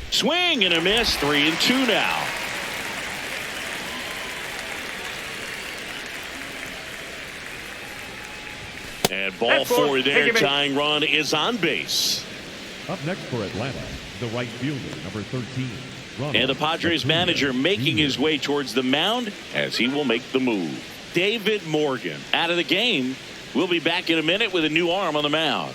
[SPEAKER 1] Swing and a miss. 3-2 now. And ball 4 there. Tying run is on base.
[SPEAKER 3] Up next for Atlanta, the right fielder, number 13.
[SPEAKER 1] And the Padres manager making his way towards the mound as he will make the move. David Morgan out of the game. We'll be back in a minute with a new arm on the mound.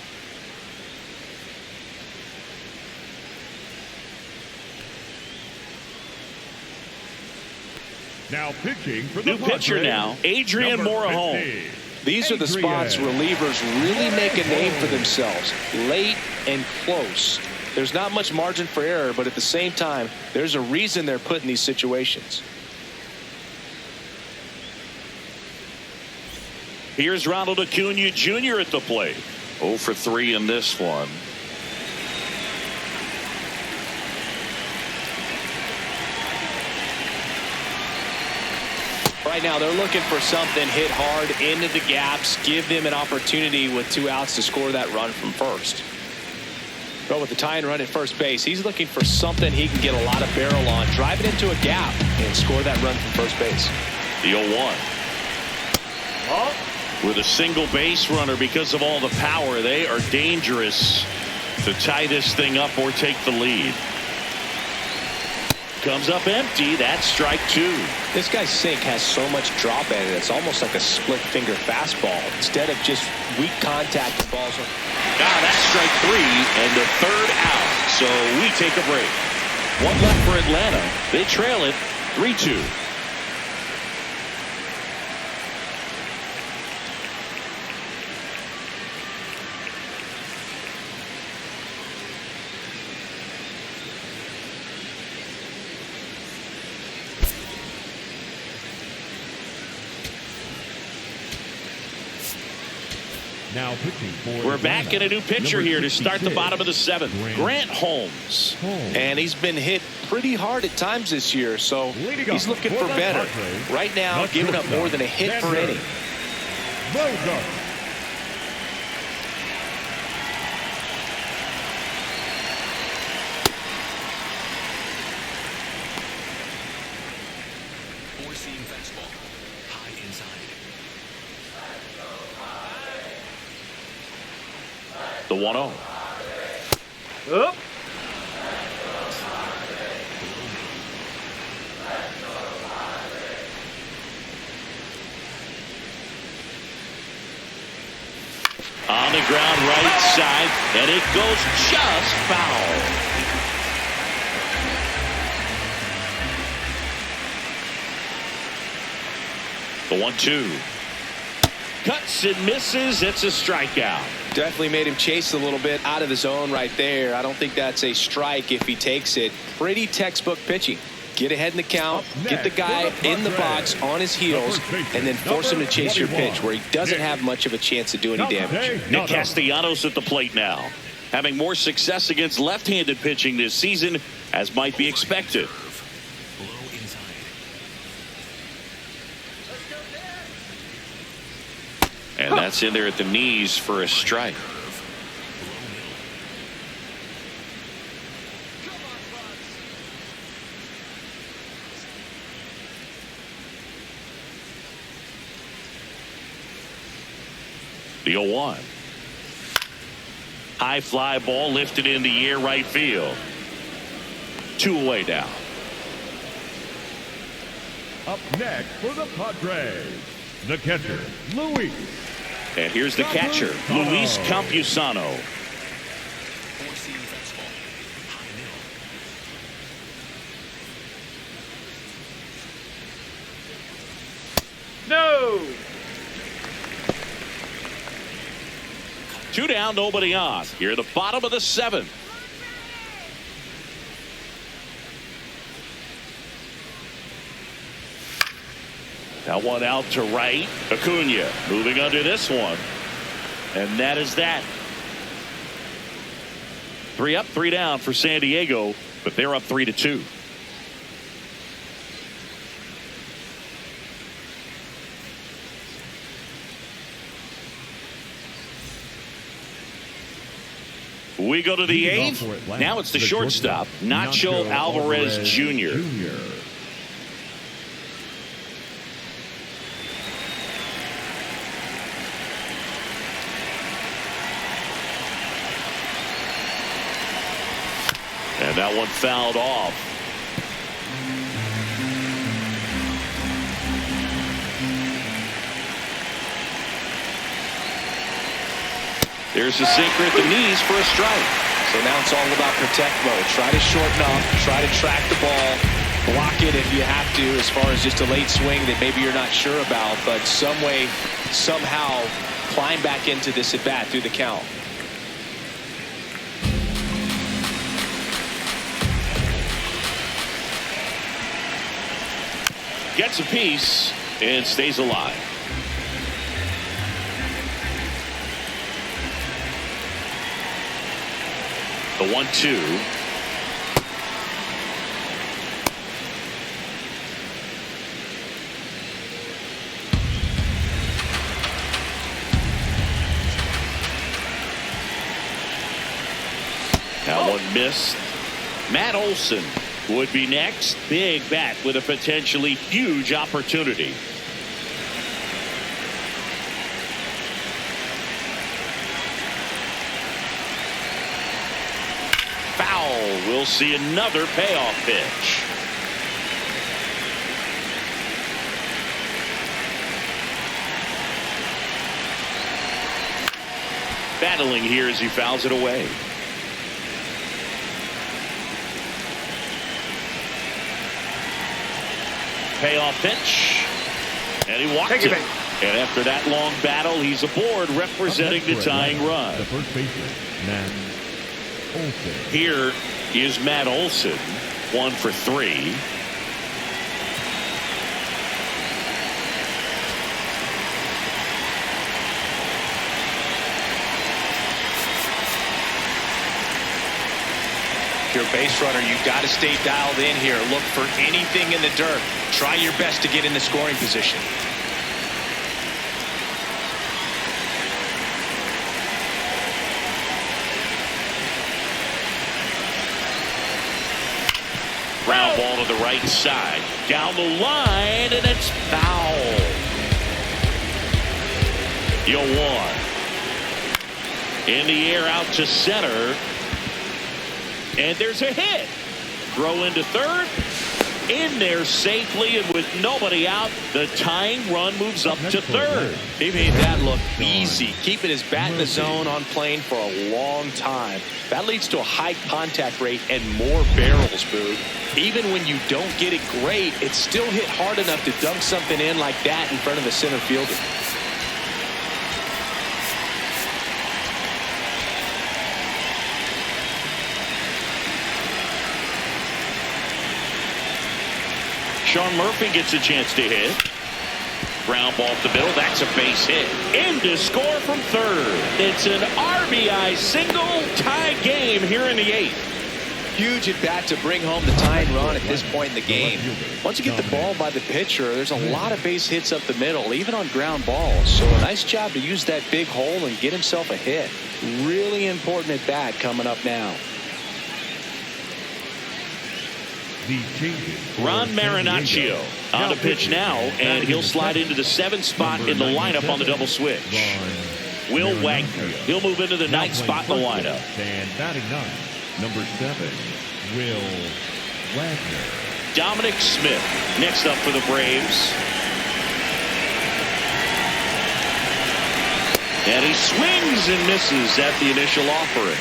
[SPEAKER 3] Now pitching for the
[SPEAKER 1] New pitcher
[SPEAKER 3] Padres,
[SPEAKER 1] now, Adrian
[SPEAKER 3] number
[SPEAKER 1] Morejon.
[SPEAKER 3] 50.
[SPEAKER 2] These are the spots relievers really make a name for themselves. Late and close. There's not much margin for error, but at the same time, there's a reason they're put in these situations.
[SPEAKER 1] Here's Ronald Acuna Jr. at the plate. 0 for 3 in this one.
[SPEAKER 2] Right now, they're looking for something hit hard into the gaps, give them an opportunity with 2 outs to score that run from first. But with the tying run at first base, he's looking for something he can get a lot of barrel on, drive it into a gap, and score that run from first base.
[SPEAKER 1] The 0-1. With a single base runner, because of all the power, they are dangerous to tie this thing up or take the lead. Comes up empty. That's strike 2.
[SPEAKER 2] This guy's sink has so much drop in it. It's almost like a split finger fastball. Instead of just weak contact, the balls are.
[SPEAKER 1] That's strike 3 and the 3rd out. So we take a break. 1 left for Atlanta. They trail it 3-2.
[SPEAKER 3] Now pitching for
[SPEAKER 1] We're
[SPEAKER 3] Atlanta,
[SPEAKER 1] back in a new pitcher
[SPEAKER 3] number
[SPEAKER 1] here to start the
[SPEAKER 3] 66,
[SPEAKER 1] bottom of the 7th. Grant Holmes.
[SPEAKER 2] And he's been hit pretty hard at times this year, so he's looking for better. Right now, giving up more than a hit per inning.
[SPEAKER 3] Bogart.
[SPEAKER 5] Four-seam fastball. High inside.
[SPEAKER 1] The 1-0.
[SPEAKER 4] Up.
[SPEAKER 1] On the ground right side, and it goes just foul. The 1-2. Cuts and misses. It's a strikeout.
[SPEAKER 2] Definitely made him chase a little bit out of the zone right there. I don't think that's a strike if he takes it. Pretty textbook pitching. Get ahead in the count, get the guy in the box on his heels, and then force him to chase your pitch where he doesn't have much of a chance to do any damage.
[SPEAKER 1] Nick Castellanos at the plate now, having more success against left-handed pitching this season, as might be expected.
[SPEAKER 5] Low inside.
[SPEAKER 1] And that's in there at the knees for a strike. The 0-1. High fly ball lifted in the air right field. 2 away now.
[SPEAKER 3] Up next for the Padres, the catcher, Luis.
[SPEAKER 1] And here's the catcher, Luis Campusano.
[SPEAKER 5] Four-seam fastball. High middle.
[SPEAKER 4] No.
[SPEAKER 1] 2 down, nobody on. Here at the bottom of the 7th. That one out to right. Acuna moving under this one. And that is that. 3 up, 3 down for San Diego, but they're up 3-2. We go to the 8th. Now it's the shortstop, Nacho Alvarez Jr. And that one fouled off. There's a sinker at the knees for a strike.
[SPEAKER 2] So now it's all about protect mode. Try to shorten up, try to track the ball, block it if you have to, as far as just a late swing that maybe you're not sure about, but some way, somehow climb back into this at bat through the count.
[SPEAKER 1] Gets a piece and stays alive. The 1-2. That one missed. Matt Olson would be next. Big bat with a potentially huge opportunity. Foul. We'll see another payoff pitch. Battling here as he fouls it away. Payoff pitch, and he walked it. And after that long battle, he's aboard, representing the tying run.
[SPEAKER 3] The first baseman, Matt Olson.
[SPEAKER 1] Here is Matt Olson, 1 for 3.
[SPEAKER 2] If you're a base runner, you've got to stay dialed in here. Look for anything in the dirt. Try your best to get in the scoring position.
[SPEAKER 1] Ground ball to the right side. Down the line, and it's foul. You'll one. In the air out to center. And there's a hit. Throw into third. In there safely, and with nobody out, the tying run moves up to third.
[SPEAKER 2] He made that look easy, keeping his bat in the zone on plane for a long time. That leads to a high contact rate and more barrels, Boog. Even when you don't get it great, it's still hit hard enough to dunk something in like that in front of the center fielder.
[SPEAKER 1] Sean Murphy gets a chance to hit. Ground ball to the middle. That's a base hit. In to score from third. It's an RBI single, tie game here in the 8th.
[SPEAKER 2] Huge at bat to bring home the tying run at this point in the game. Once you get the ball by the pitcher, there's a lot of base hits up the middle, even on ground balls. So a nice job to use that big hole and get himself a hit. Really important at bat coming up now.
[SPEAKER 1] Ron Marinaccio on the pitch now, and he'll slide into the 7th spot in the lineup on the double switch. Will Wagner, he'll move into the 9th spot in the lineup.
[SPEAKER 3] And batting 9, number 7, Will Wagner.
[SPEAKER 1] Dominic Smith next up for the Braves. And he swings and misses at the initial offering.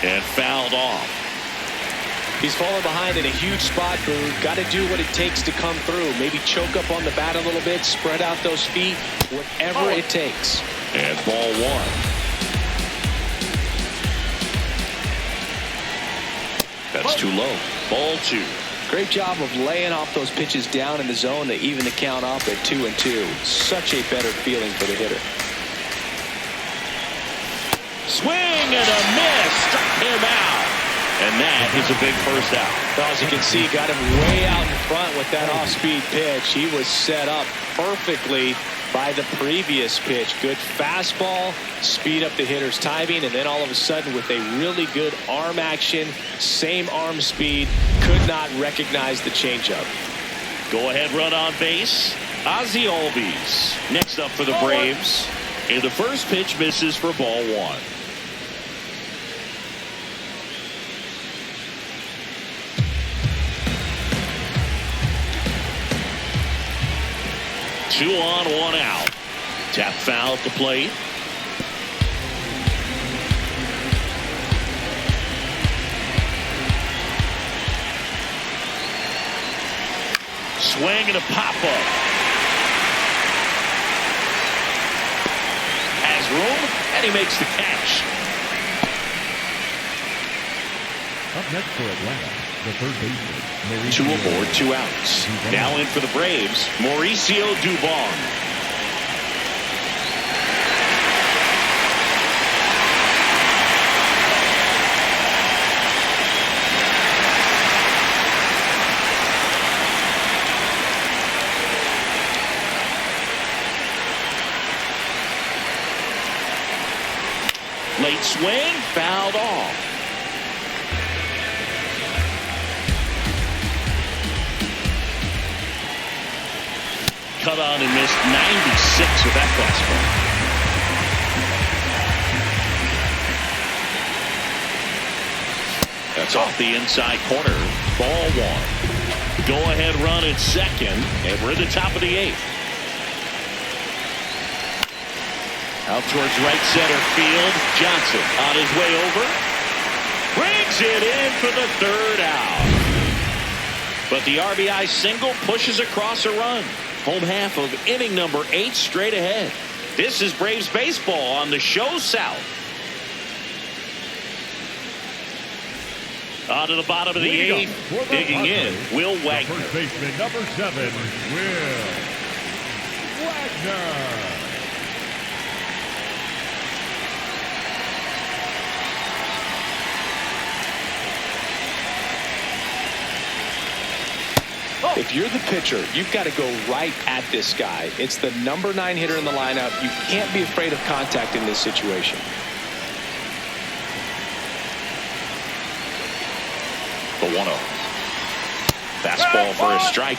[SPEAKER 1] And fouled off.
[SPEAKER 2] He's fallen behind in a huge spot, Boog. Got to do what it takes to come through. Maybe choke up on the bat a little bit, spread out those feet, whatever it takes.
[SPEAKER 1] And ball 1. That's too low. Ball 2.
[SPEAKER 2] Great job of laying off those pitches down in the zone to even the count off at 2-2. Such a better feeling for the hitter.
[SPEAKER 1] Swing and a miss. Struck him out. And that is a big first out.
[SPEAKER 2] Well, as you can see, got him way out in front with that off-speed pitch. He was set up perfectly by the previous pitch. Good fastball, speed up the hitter's timing, and then all of a sudden with a really good arm action, same arm speed, could not recognize the changeup.
[SPEAKER 1] Go ahead run on base. Ozzie Albies next up for the Braves. And the first pitch misses for ball 1. Two on, 1 out. Tap foul at the plate. Swing and a pop-up. Has room, and he makes the catch.
[SPEAKER 3] Up Up next for Atlanta, the third baseman, Mauricio.
[SPEAKER 1] 2 aboard, 2 outs. Now in for the Braves, Mauricio Dubon. Late swing, fouled off. Cut on and missed 96 with that fastball. That's off the inside corner. Ball 1. Go ahead run at second, and we're at the top of the 8th. Out towards right center field. Johnson on his way over. Brings it in for the 3rd out. But the RBI single pushes across a run. Home half of inning number 8 straight ahead. This is Braves baseball on the Show South. On to the bottom of the 8th. Digging in, Will Wagner.
[SPEAKER 3] First baseman, number 7, Will Wagner.
[SPEAKER 2] If you're the pitcher, you've got to go right at this guy. It's the number 9 hitter in the lineup. You can't be afraid of contact in this situation.
[SPEAKER 1] The 1-0. Fastball for a strike.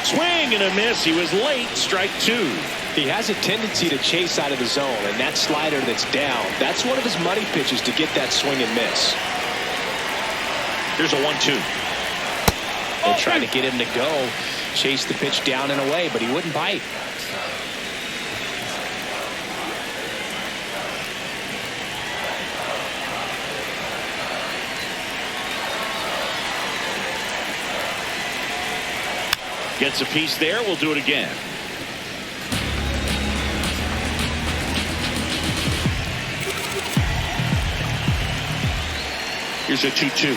[SPEAKER 1] Swing and a miss. He was late. Strike 2.
[SPEAKER 2] He has a tendency to chase out of the zone, and that slider that's down, that's one of his money pitches to get that swing and miss.
[SPEAKER 1] Here's a 1-2.
[SPEAKER 2] They're trying to get him to go, chase the pitch down and away, but he wouldn't bite.
[SPEAKER 1] Gets a piece there. We'll do it again. Here's a 2-2.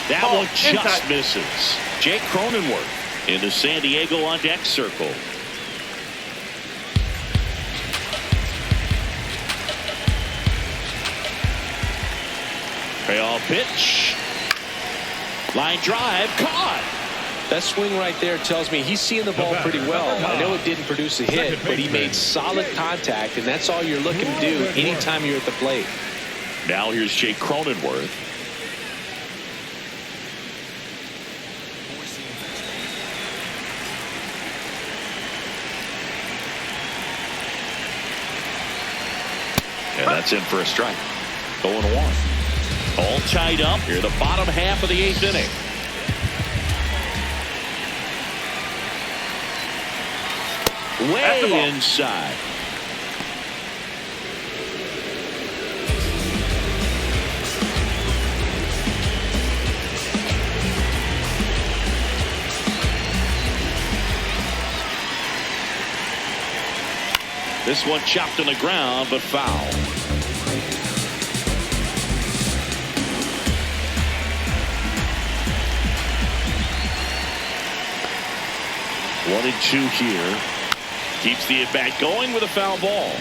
[SPEAKER 1] That one just misses. Jake Cronenworth into San Diego on deck circle. Payoff pitch. Line drive caught.
[SPEAKER 2] That swing right there tells me he's seeing the ball pretty well. I know it didn't produce a hit, but he made solid contact, and that's all you're looking to do anytime you're at the plate.
[SPEAKER 1] Now here's Jake Cronenworth. And that's in for a strike. 0-1. All tied up here, the bottom half of the 8th inning. Way inside. This one chopped on the ground, but foul. One and 2 here. Keeps the at-bat going with a foul ball.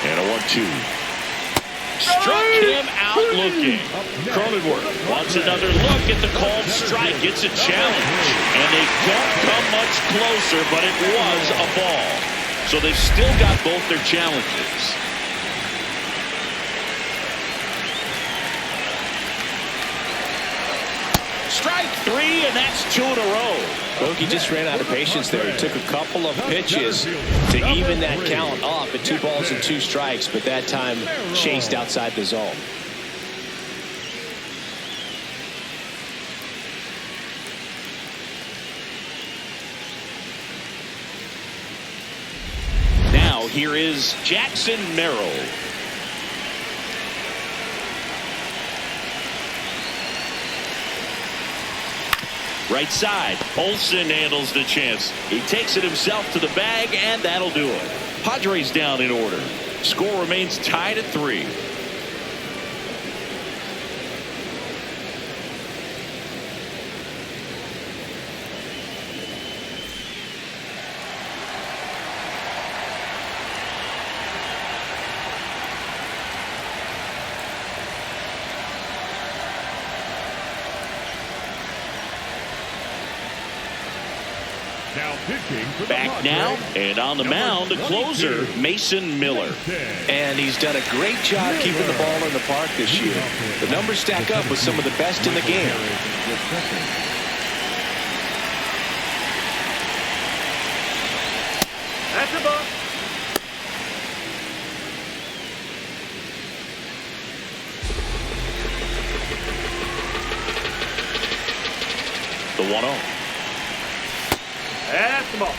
[SPEAKER 1] And a 1-2. Struck him out looking. Cronenworth wants another look at the called strike. It's a challenge. And they don't come much closer, but it was a ball. So they've still got both their challenges. Strike 3, and that's 2 in a row.
[SPEAKER 2] Bogey just ran out of patience there. He took a couple of pitches to even that count up at 2 balls and 2 strikes, but that time chased outside the zone.
[SPEAKER 1] Now here is Jackson Merrill. Right side, Olsen handles the chance. He takes it himself to the bag, and that'll do it. Padres down in order. Score remains tied at 3.
[SPEAKER 3] Now pitching for the
[SPEAKER 1] Back
[SPEAKER 3] Padres,
[SPEAKER 1] now, and on the mound, the closer, Mason Miller.
[SPEAKER 2] And he's done a great job keeping the ball in the park this year. The numbers stack up with some of the best in the game.
[SPEAKER 4] That's a ball.
[SPEAKER 1] The 1-0.
[SPEAKER 4] That's the ball.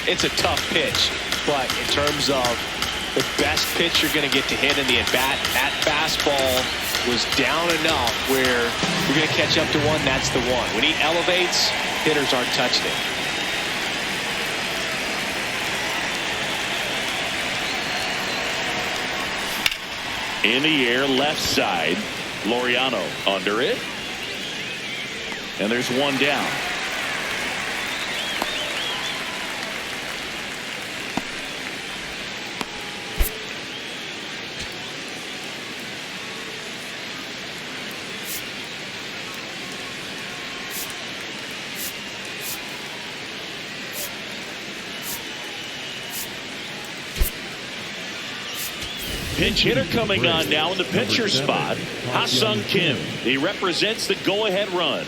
[SPEAKER 2] It's a tough pitch, but in terms of the best pitch you're going to get to hit in the at-bat, that fastball was down enough where you're going to catch up to one. That's the one. When he elevates, hitters aren't touching it.
[SPEAKER 1] In the air, left side. Laureano under it. And there's one down. Pinch hitter coming on now in the pitcher spot. Ha-Sung Kim. He represents the go-ahead run.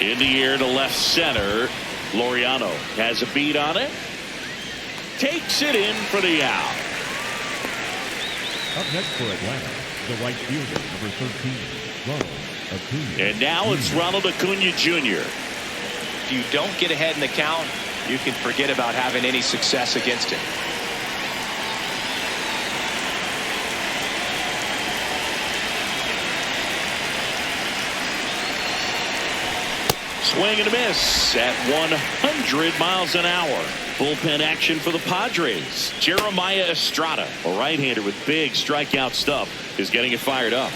[SPEAKER 1] In the air to left center. Laureano has a beat on it. Takes it in for the out.
[SPEAKER 3] Up next for Atlanta, the right fielder, number 13, Ronald Acuna.
[SPEAKER 1] And now it's Ronald Acuna Jr.
[SPEAKER 2] If you don't get ahead in the count, you can forget about having any success against him.
[SPEAKER 1] Swing and a miss at 100 miles an hour. Bullpen action for the Padres. Jeremiah Estrada, a right-hander with big strikeout stuff, is getting it fired up.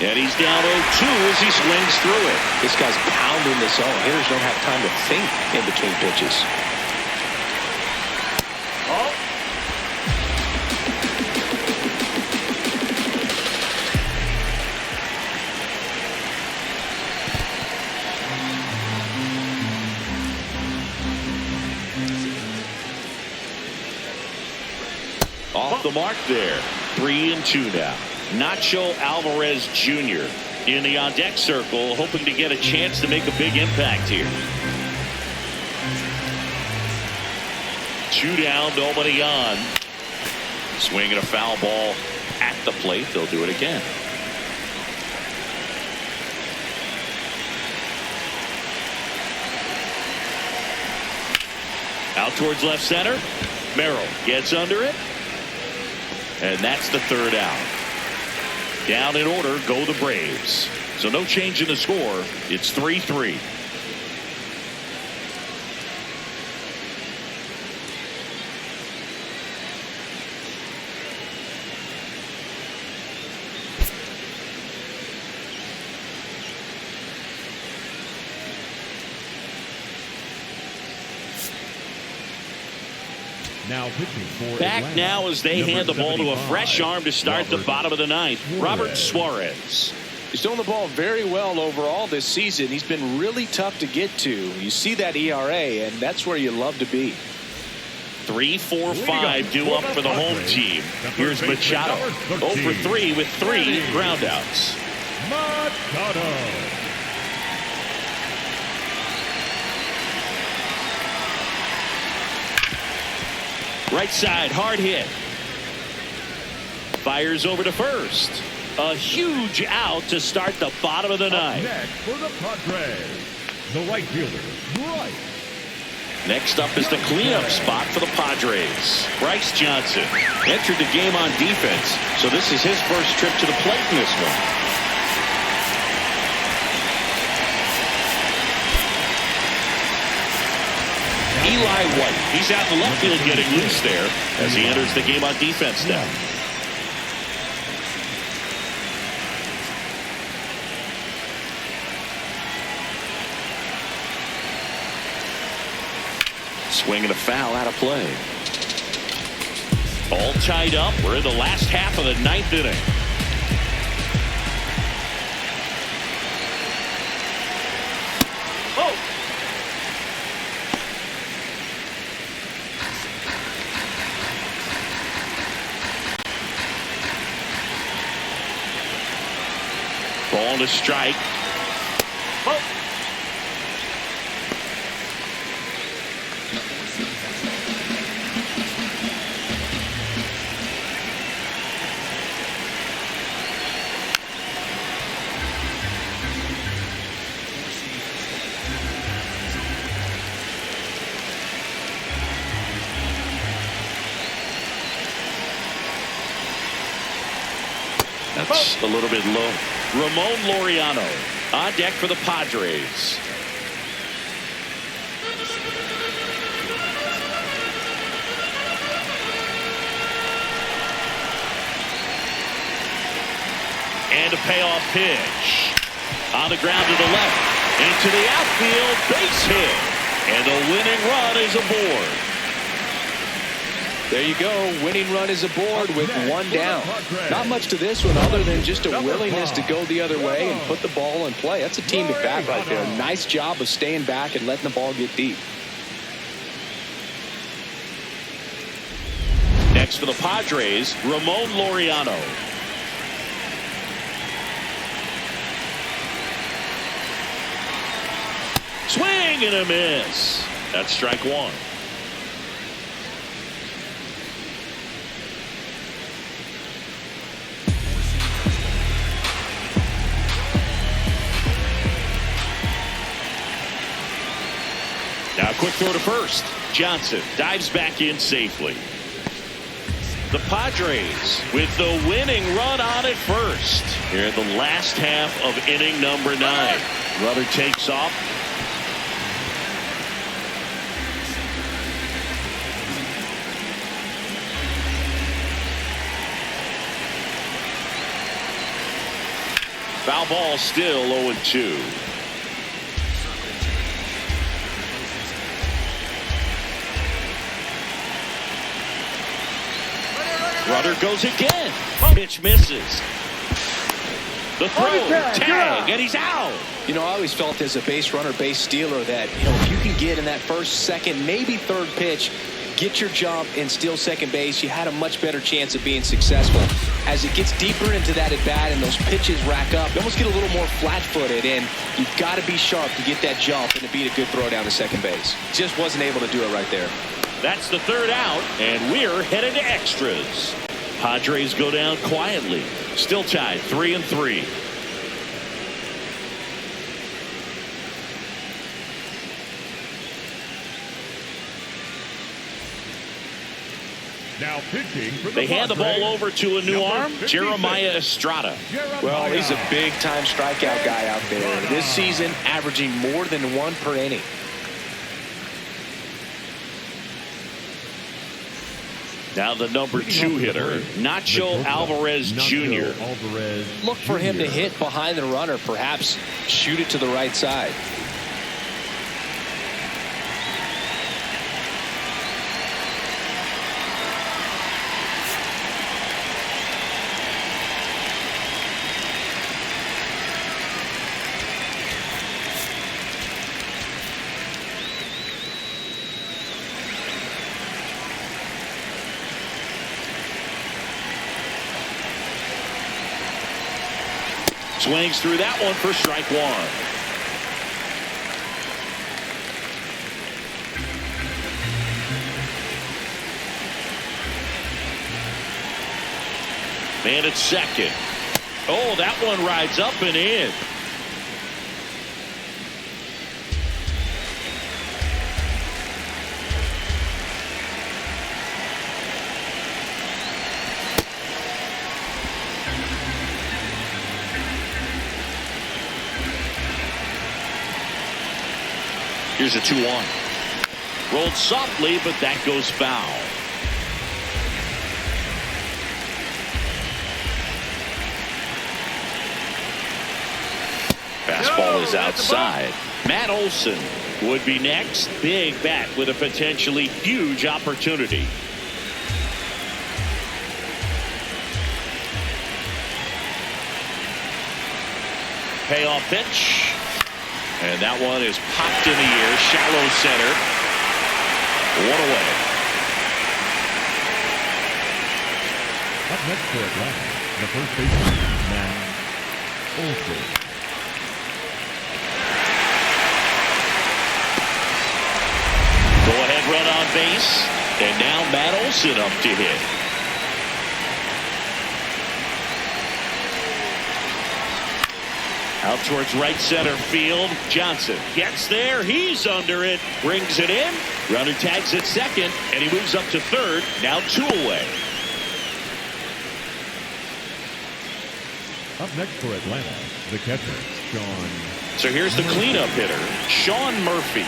[SPEAKER 1] And he's down 0-2 as he swings through it.
[SPEAKER 2] This guy's pounding the zone. Hitters don't have time to think in between pitches.
[SPEAKER 4] Oh.
[SPEAKER 1] Off the mark there. 3-2 now. Nacho Alvarez Jr. in the on-deck circle, hoping to get a chance to make a big impact here. 2 down, nobody on. Swinging a foul ball at the plate. They'll do it again. Out towards left center. Merrill gets under it. And that's the 3rd out. Down in order go the Braves. So no change in the score. It's 3-3.
[SPEAKER 3] Now pitching for
[SPEAKER 1] Back
[SPEAKER 3] Atlanta,
[SPEAKER 1] now as they
[SPEAKER 3] number
[SPEAKER 1] hand the ball to a
[SPEAKER 3] 75,
[SPEAKER 1] fresh arm to start the
[SPEAKER 3] Robert
[SPEAKER 1] bottom of the 9th. Robert Suarez.
[SPEAKER 2] He's throwing the ball very well overall this season. He's been really tough to get to. You see that ERA, and that's where you love to be.
[SPEAKER 1] 3, 4, 5 due up for the home team. Here's Machado. 0 for 3 with 3 groundouts.
[SPEAKER 3] Machado.
[SPEAKER 1] Right side, hard hit. Fires over to first. A huge out to start the bottom of the ninth.
[SPEAKER 3] Next for the Padres, the right fielder, Bryce.
[SPEAKER 1] Next up is the cleanup spot for the Padres. Bryce Johnson entered the game on defense, so this is his first trip to the plate in this one. Eli White, he's out in the left field getting loose there as he enters the game on defense now. Swing and a foul out of play. All tied up. We're in the last half of the ninth inning. Oh! Ball to strike. Oh! That's a little bit low. Ramon Laureano on deck for the Padres. And a payoff pitch. On the ground to the left. Into the outfield. Base hit. And the winning run is aboard.
[SPEAKER 2] There you go. Winning run is aboard with one down. Not much to this one other than just a willingness to go the other way and put the ball in play. That's a team at bat right there. Nice job of staying back and letting the ball get deep.
[SPEAKER 1] Next for the Padres, Ramon Laureano. Swing and a miss. That's strike one. Now a quick throw to first. Johnson dives back in safely. The Padres with the winning run on at first. Here in the last half of inning number 9. Runner takes off. Foul ball, still 0-2. Runner goes again. Pitch misses. The throw, tag, and he's out.
[SPEAKER 2] You know, I always felt as a base runner, base stealer that, you know, if you can get in that first, second, maybe third pitch, get your jump and steal second base, you had a much better chance of being successful. As it gets deeper into that at bat and those pitches rack up, you almost get a little more flat-footed, and you've got to be sharp to get that jump and to beat a good throw down to second base. Just wasn't able to do it right there.
[SPEAKER 1] That's the third out, and we're headed to extras. Padres go down quietly. Still tied 3-3.
[SPEAKER 3] Now pitching for the
[SPEAKER 1] They hand the ball over to a new arm, Jeremiah Estrada.
[SPEAKER 2] Well, he's a big-time strikeout guy out there. This season, averaging more than 1 per inning.
[SPEAKER 1] Now the number 2 hitter, Nacho Alvarez Jr.
[SPEAKER 2] Look for him to hit behind the runner, perhaps shoot it to the right side.
[SPEAKER 1] Swings through that one for strike one. Man at second. Oh, that one rides up and in. Here's a 2-1. Rolled softly, but that goes foul. Fastball is outside. Matt Olson would be next. Big bat with a potentially huge opportunity. Payoff pitch. And that one is popped in the air. Shallow center. One away.
[SPEAKER 3] Up next for Atlanta, the first baseman, Matt Olson.
[SPEAKER 1] Go-ahead run on base. And now Matt Olson up to hit. Out towards right center field. Johnson gets there. He's under it. Brings it in. Runner tags at second. And he moves up to third. Now 2 away.
[SPEAKER 3] Up next for Atlanta, the catcher, Sean.
[SPEAKER 1] So here's the cleanup hitter, Sean Murphy.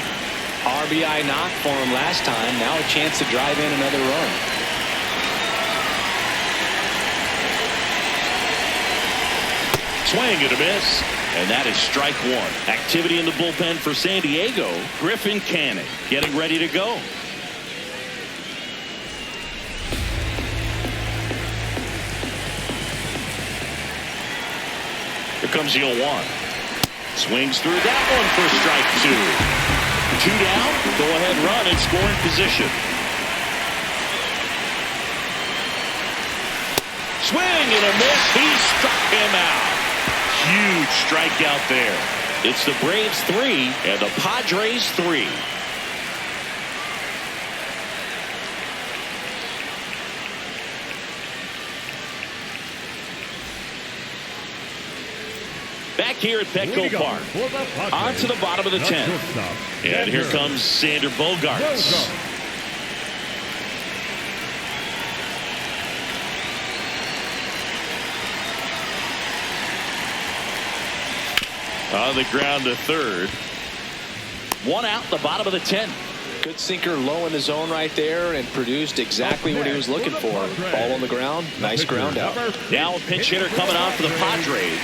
[SPEAKER 2] RBI knock for him last time. Now a chance to drive in another run.
[SPEAKER 1] Swing and a miss. And that is strike one. Activity in the bullpen for San Diego. Griffin Canning getting ready to go. Here comes the 0-1. Swings through that one for strike two. 2 down. Go ahead run in scoring position. Swing and a miss. He struck him out. Huge strikeout there. It's the Braves 3 and the Padres 3. Back here at Petco Park. On to the bottom of the 10th. And here comes Sander Bogaerts. On the ground to third. 1 out, the bottom of the 10th.
[SPEAKER 2] Good sinker low in the zone right there and produced exactly what he was looking for. Ball on the ground. Nice ground out.
[SPEAKER 1] Now a pinch hitter coming on for the Padres.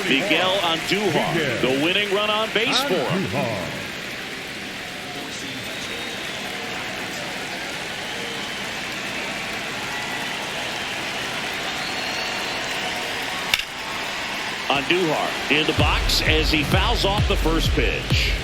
[SPEAKER 1] Miguel Andujar. The winning run on base for him. Andujar in the box as he fouls off the first pitch.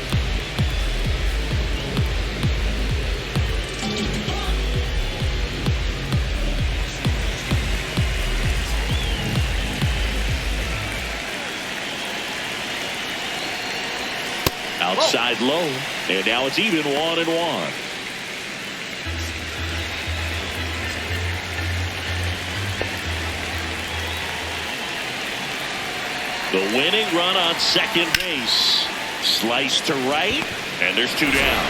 [SPEAKER 1] Outside low, and now it's even 1-1. The winning run on second base. Slice to right, and there's 2 down.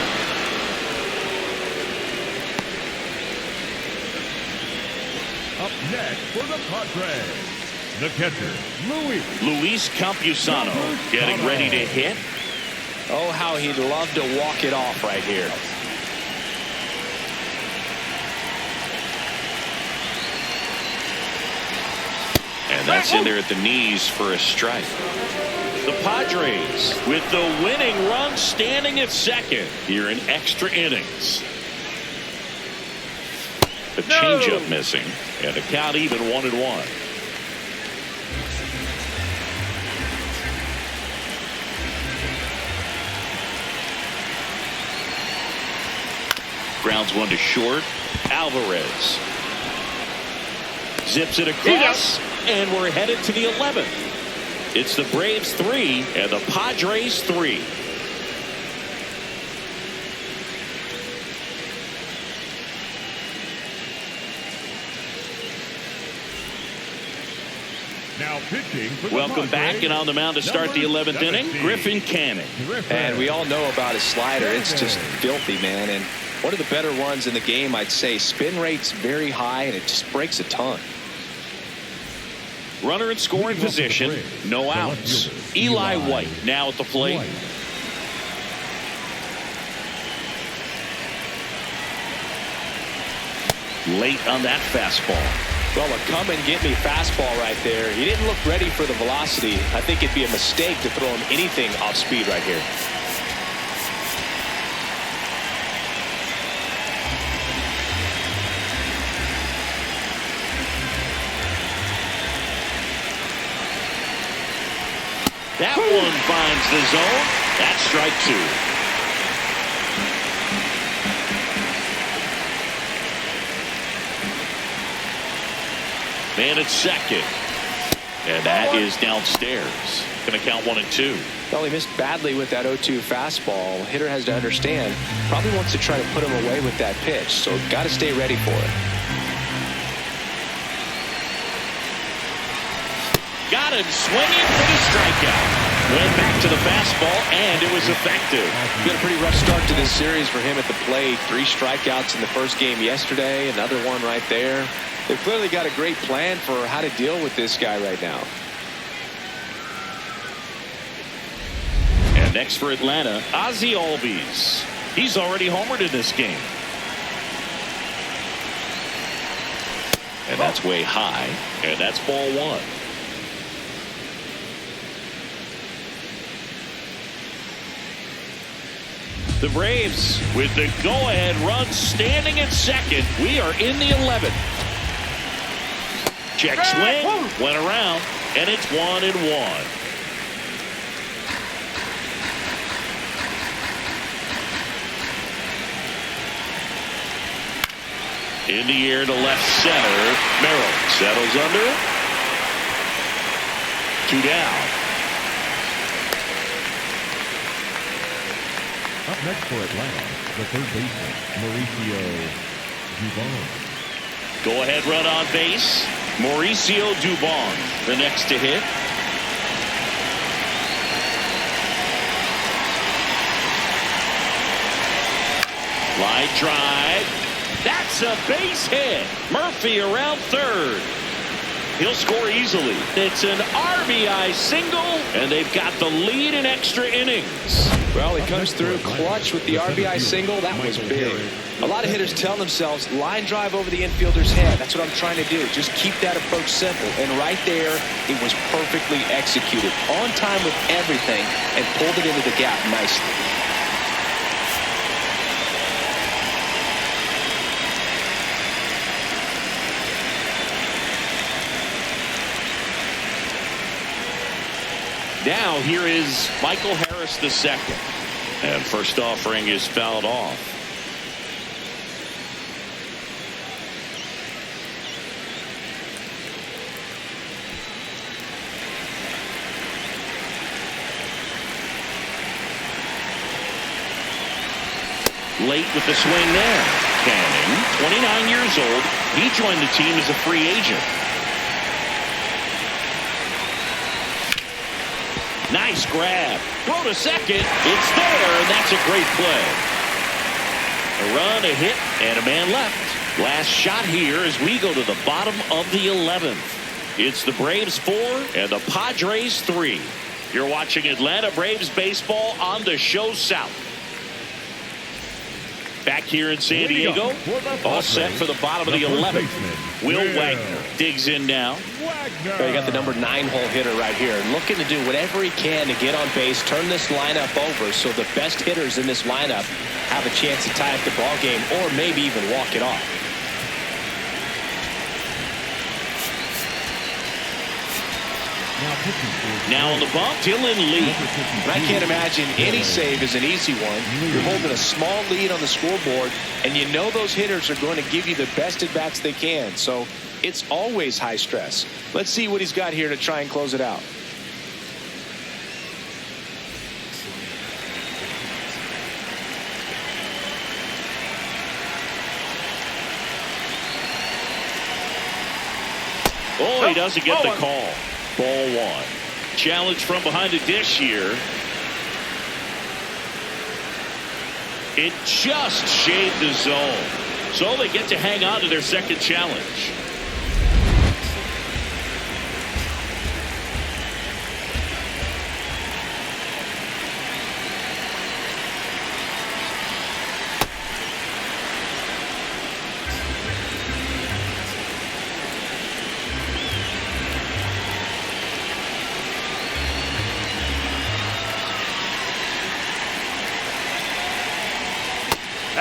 [SPEAKER 3] Up next for the Padres, the catcher,
[SPEAKER 1] Luis Campusano getting ready to hit.
[SPEAKER 2] Oh, how he'd love to walk it off right here.
[SPEAKER 1] And that's in there at the knees for a strike. The Padres with the winning run standing at second here in extra innings. The changeup missing, and the count even 1-1. Grounds one to short. Alvarez zips it across, and we're headed to the 11th. It's the Braves 3 and the Padres 3.
[SPEAKER 3] Now pitching for the
[SPEAKER 1] Welcome back,
[SPEAKER 3] Padres,
[SPEAKER 1] and on the mound to start the 11th inning, Griffin Canning.
[SPEAKER 2] And we all know about his slider. It's just filthy, man. And one of the better ones in the game, I'd say. Spin rate's very high, and it just breaks a ton.
[SPEAKER 1] Runner in scoring position, no outs. Eli White now at the plate. Late on that fastball.
[SPEAKER 2] Well, a come and get me fastball right there. He didn't look ready for the velocity. I think it'd be a mistake to throw him anything off speed right here.
[SPEAKER 1] That one finds the zone. That's strike 2. Man at second. And that is downstairs. Going to count 1 and 2.
[SPEAKER 2] Well, he missed badly with that 0-2 fastball. Hitter has to understand, probably wants to try to put him away with that pitch, so got to stay ready for it.
[SPEAKER 1] Got him swinging for the strikeout. Went back to the fastball, and it was effective.
[SPEAKER 2] Got a pretty rough start to this series for him at the plate. 3 strikeouts in the first game yesterday, another one right there. They've clearly got a great plan for how to deal with this guy right now.
[SPEAKER 1] And next for Atlanta, Ozzie Albies. He's already homered in this game. And that's way high. And that's ball 1. The Braves with the go-ahead run standing at second. We are in the 11th. Check swing, went around, and it's 1 and 1. In the air to left center. Merrill settles under it. 2 down.
[SPEAKER 3] Up next for Atlanta, the third baseman, Mauricio Dubon.
[SPEAKER 1] Go ahead run on base. Mauricio Dubon, the next to hit. Line drive. That's a base hit. Murphy around third. He'll score easily. It's an RBI single, and they've got the lead in extra innings.
[SPEAKER 2] Well, he comes through clutch with the RBI single. That was big. A lot of hitters tell themselves, line drive over the infielder's head. That's what I'm trying to do. Just keep that approach simple. And right there, it was perfectly executed. On time with everything, and pulled it into the gap nicely.
[SPEAKER 1] Now here is Michael Harris II. And first offering is fouled off. Late with the swing there. Canning, 29 years old. He joined the team as a free agent. Nice grab. Throw to second. It's there, and that's a great play. A run, a hit, and a man left. Last shot here as we go to the bottom of the 11th. It's the Braves 4 and the Padres 3. You're watching Atlanta Braves baseball on the Show South. Back here in San Diego, all set for the bottom of the 11th. Will Wagner digs in now.
[SPEAKER 2] Well, you got the number 9 hole hitter right here, looking to do whatever he can to get on base, turn this lineup over so the best hitters in this lineup have a chance to tie up the ball game or maybe even walk it off.
[SPEAKER 1] Now on the bump, Dylan Lee.
[SPEAKER 2] And I can't imagine any save is an easy one. You're holding a small lead on the scoreboard, and you know those hitters are going to give you the best at-bats they can. So it's always high stress. Let's see what he's got here to try and close it out.
[SPEAKER 1] Oh, he doesn't get the call. Ball one. Challenge from behind the dish here. It just shaved the zone. So they get to hang on to their second challenge.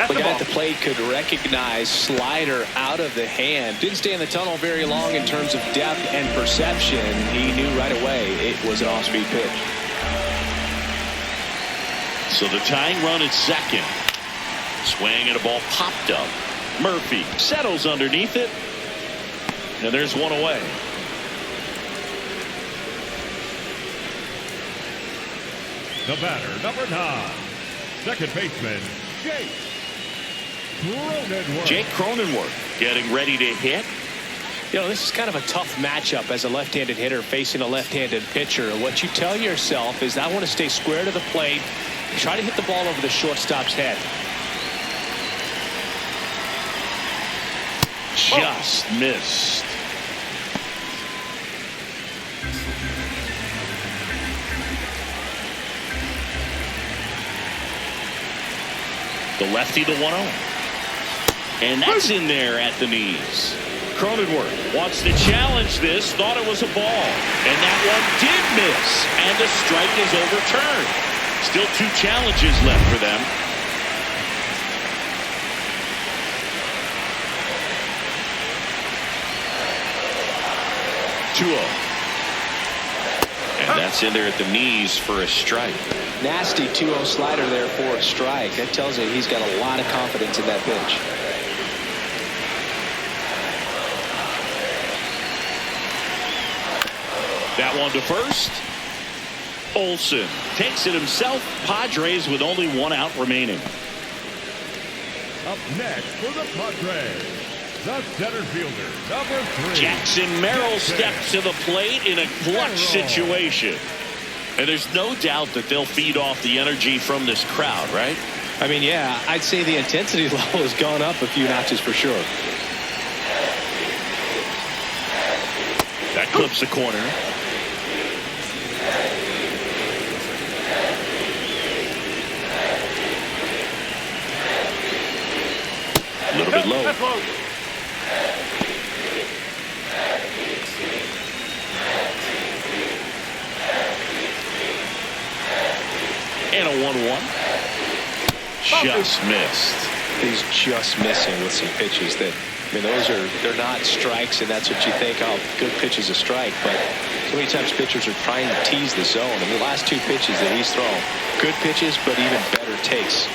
[SPEAKER 2] The guy at the plate could recognize slider out of the hand. Didn't stay in the tunnel very long in terms of depth and perception. He knew right away it was an off-speed pitch.
[SPEAKER 1] So the tying run at second. Swing and a ball popped up. Murphy settles underneath it. And there's one away.
[SPEAKER 3] The batter, number 9, second baseman, Jake Cronenworth.
[SPEAKER 1] Jake Cronenworth getting ready to hit.
[SPEAKER 2] You know, this is kind of a tough matchup as a left-handed hitter facing a left-handed pitcher. What you tell yourself is I want to stay square to the plate, try to hit the ball over the shortstop's head.
[SPEAKER 1] Just missed. The lefty, the 1-0. And that's in there at the knees. Cronenworth wants to challenge this, thought it was a ball. And that one did miss. And the strike is overturned. Still 2 challenges left for them. And that's in there at the knees for a strike.
[SPEAKER 2] Nasty 2-0 slider there for a strike. That tells you he's got a lot of confidence in that pitch.
[SPEAKER 1] That one to first. Olsen takes it himself. Padres with only 1 out remaining.
[SPEAKER 3] Up next for the Padres, the center fielder, number 3.
[SPEAKER 1] Jackson Merrill steps to the plate in a clutch situation. And there's no doubt that they'll feed off the energy from this crowd, right?
[SPEAKER 2] I mean, yeah, I'd say the intensity level has gone up a few notches for sure.
[SPEAKER 1] That clips the corner. A little bit low. And a 1-1. Just missed.
[SPEAKER 2] He's just missing with some pitches that, I mean, they're not strikes, and that's what you think, oh, good pitch is a strike. But so many times pitchers are trying to tease the zone. I mean, the last 2 pitches that he's thrown, good pitches, but even better takes.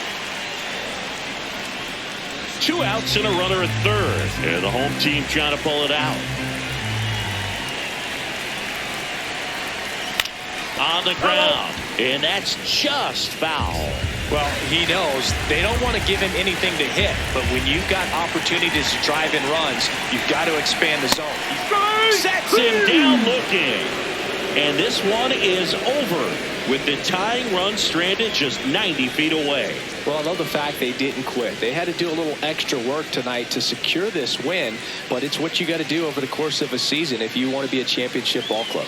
[SPEAKER 1] 2 outs and a runner at third. And the home team trying to pull it out. On the ground. And that's just foul.
[SPEAKER 2] Well, he knows they don't want to give him anything to hit. But when you've got opportunities to drive in runs, you've got to expand the zone.
[SPEAKER 1] Sets him down looking. And this one is over with the tying run stranded just 90 feet away.
[SPEAKER 2] Well, I love the fact they didn't quit. They had to do a little extra work tonight to secure this win, but it's what you got to do over the course of a season if you want to be a championship ball club.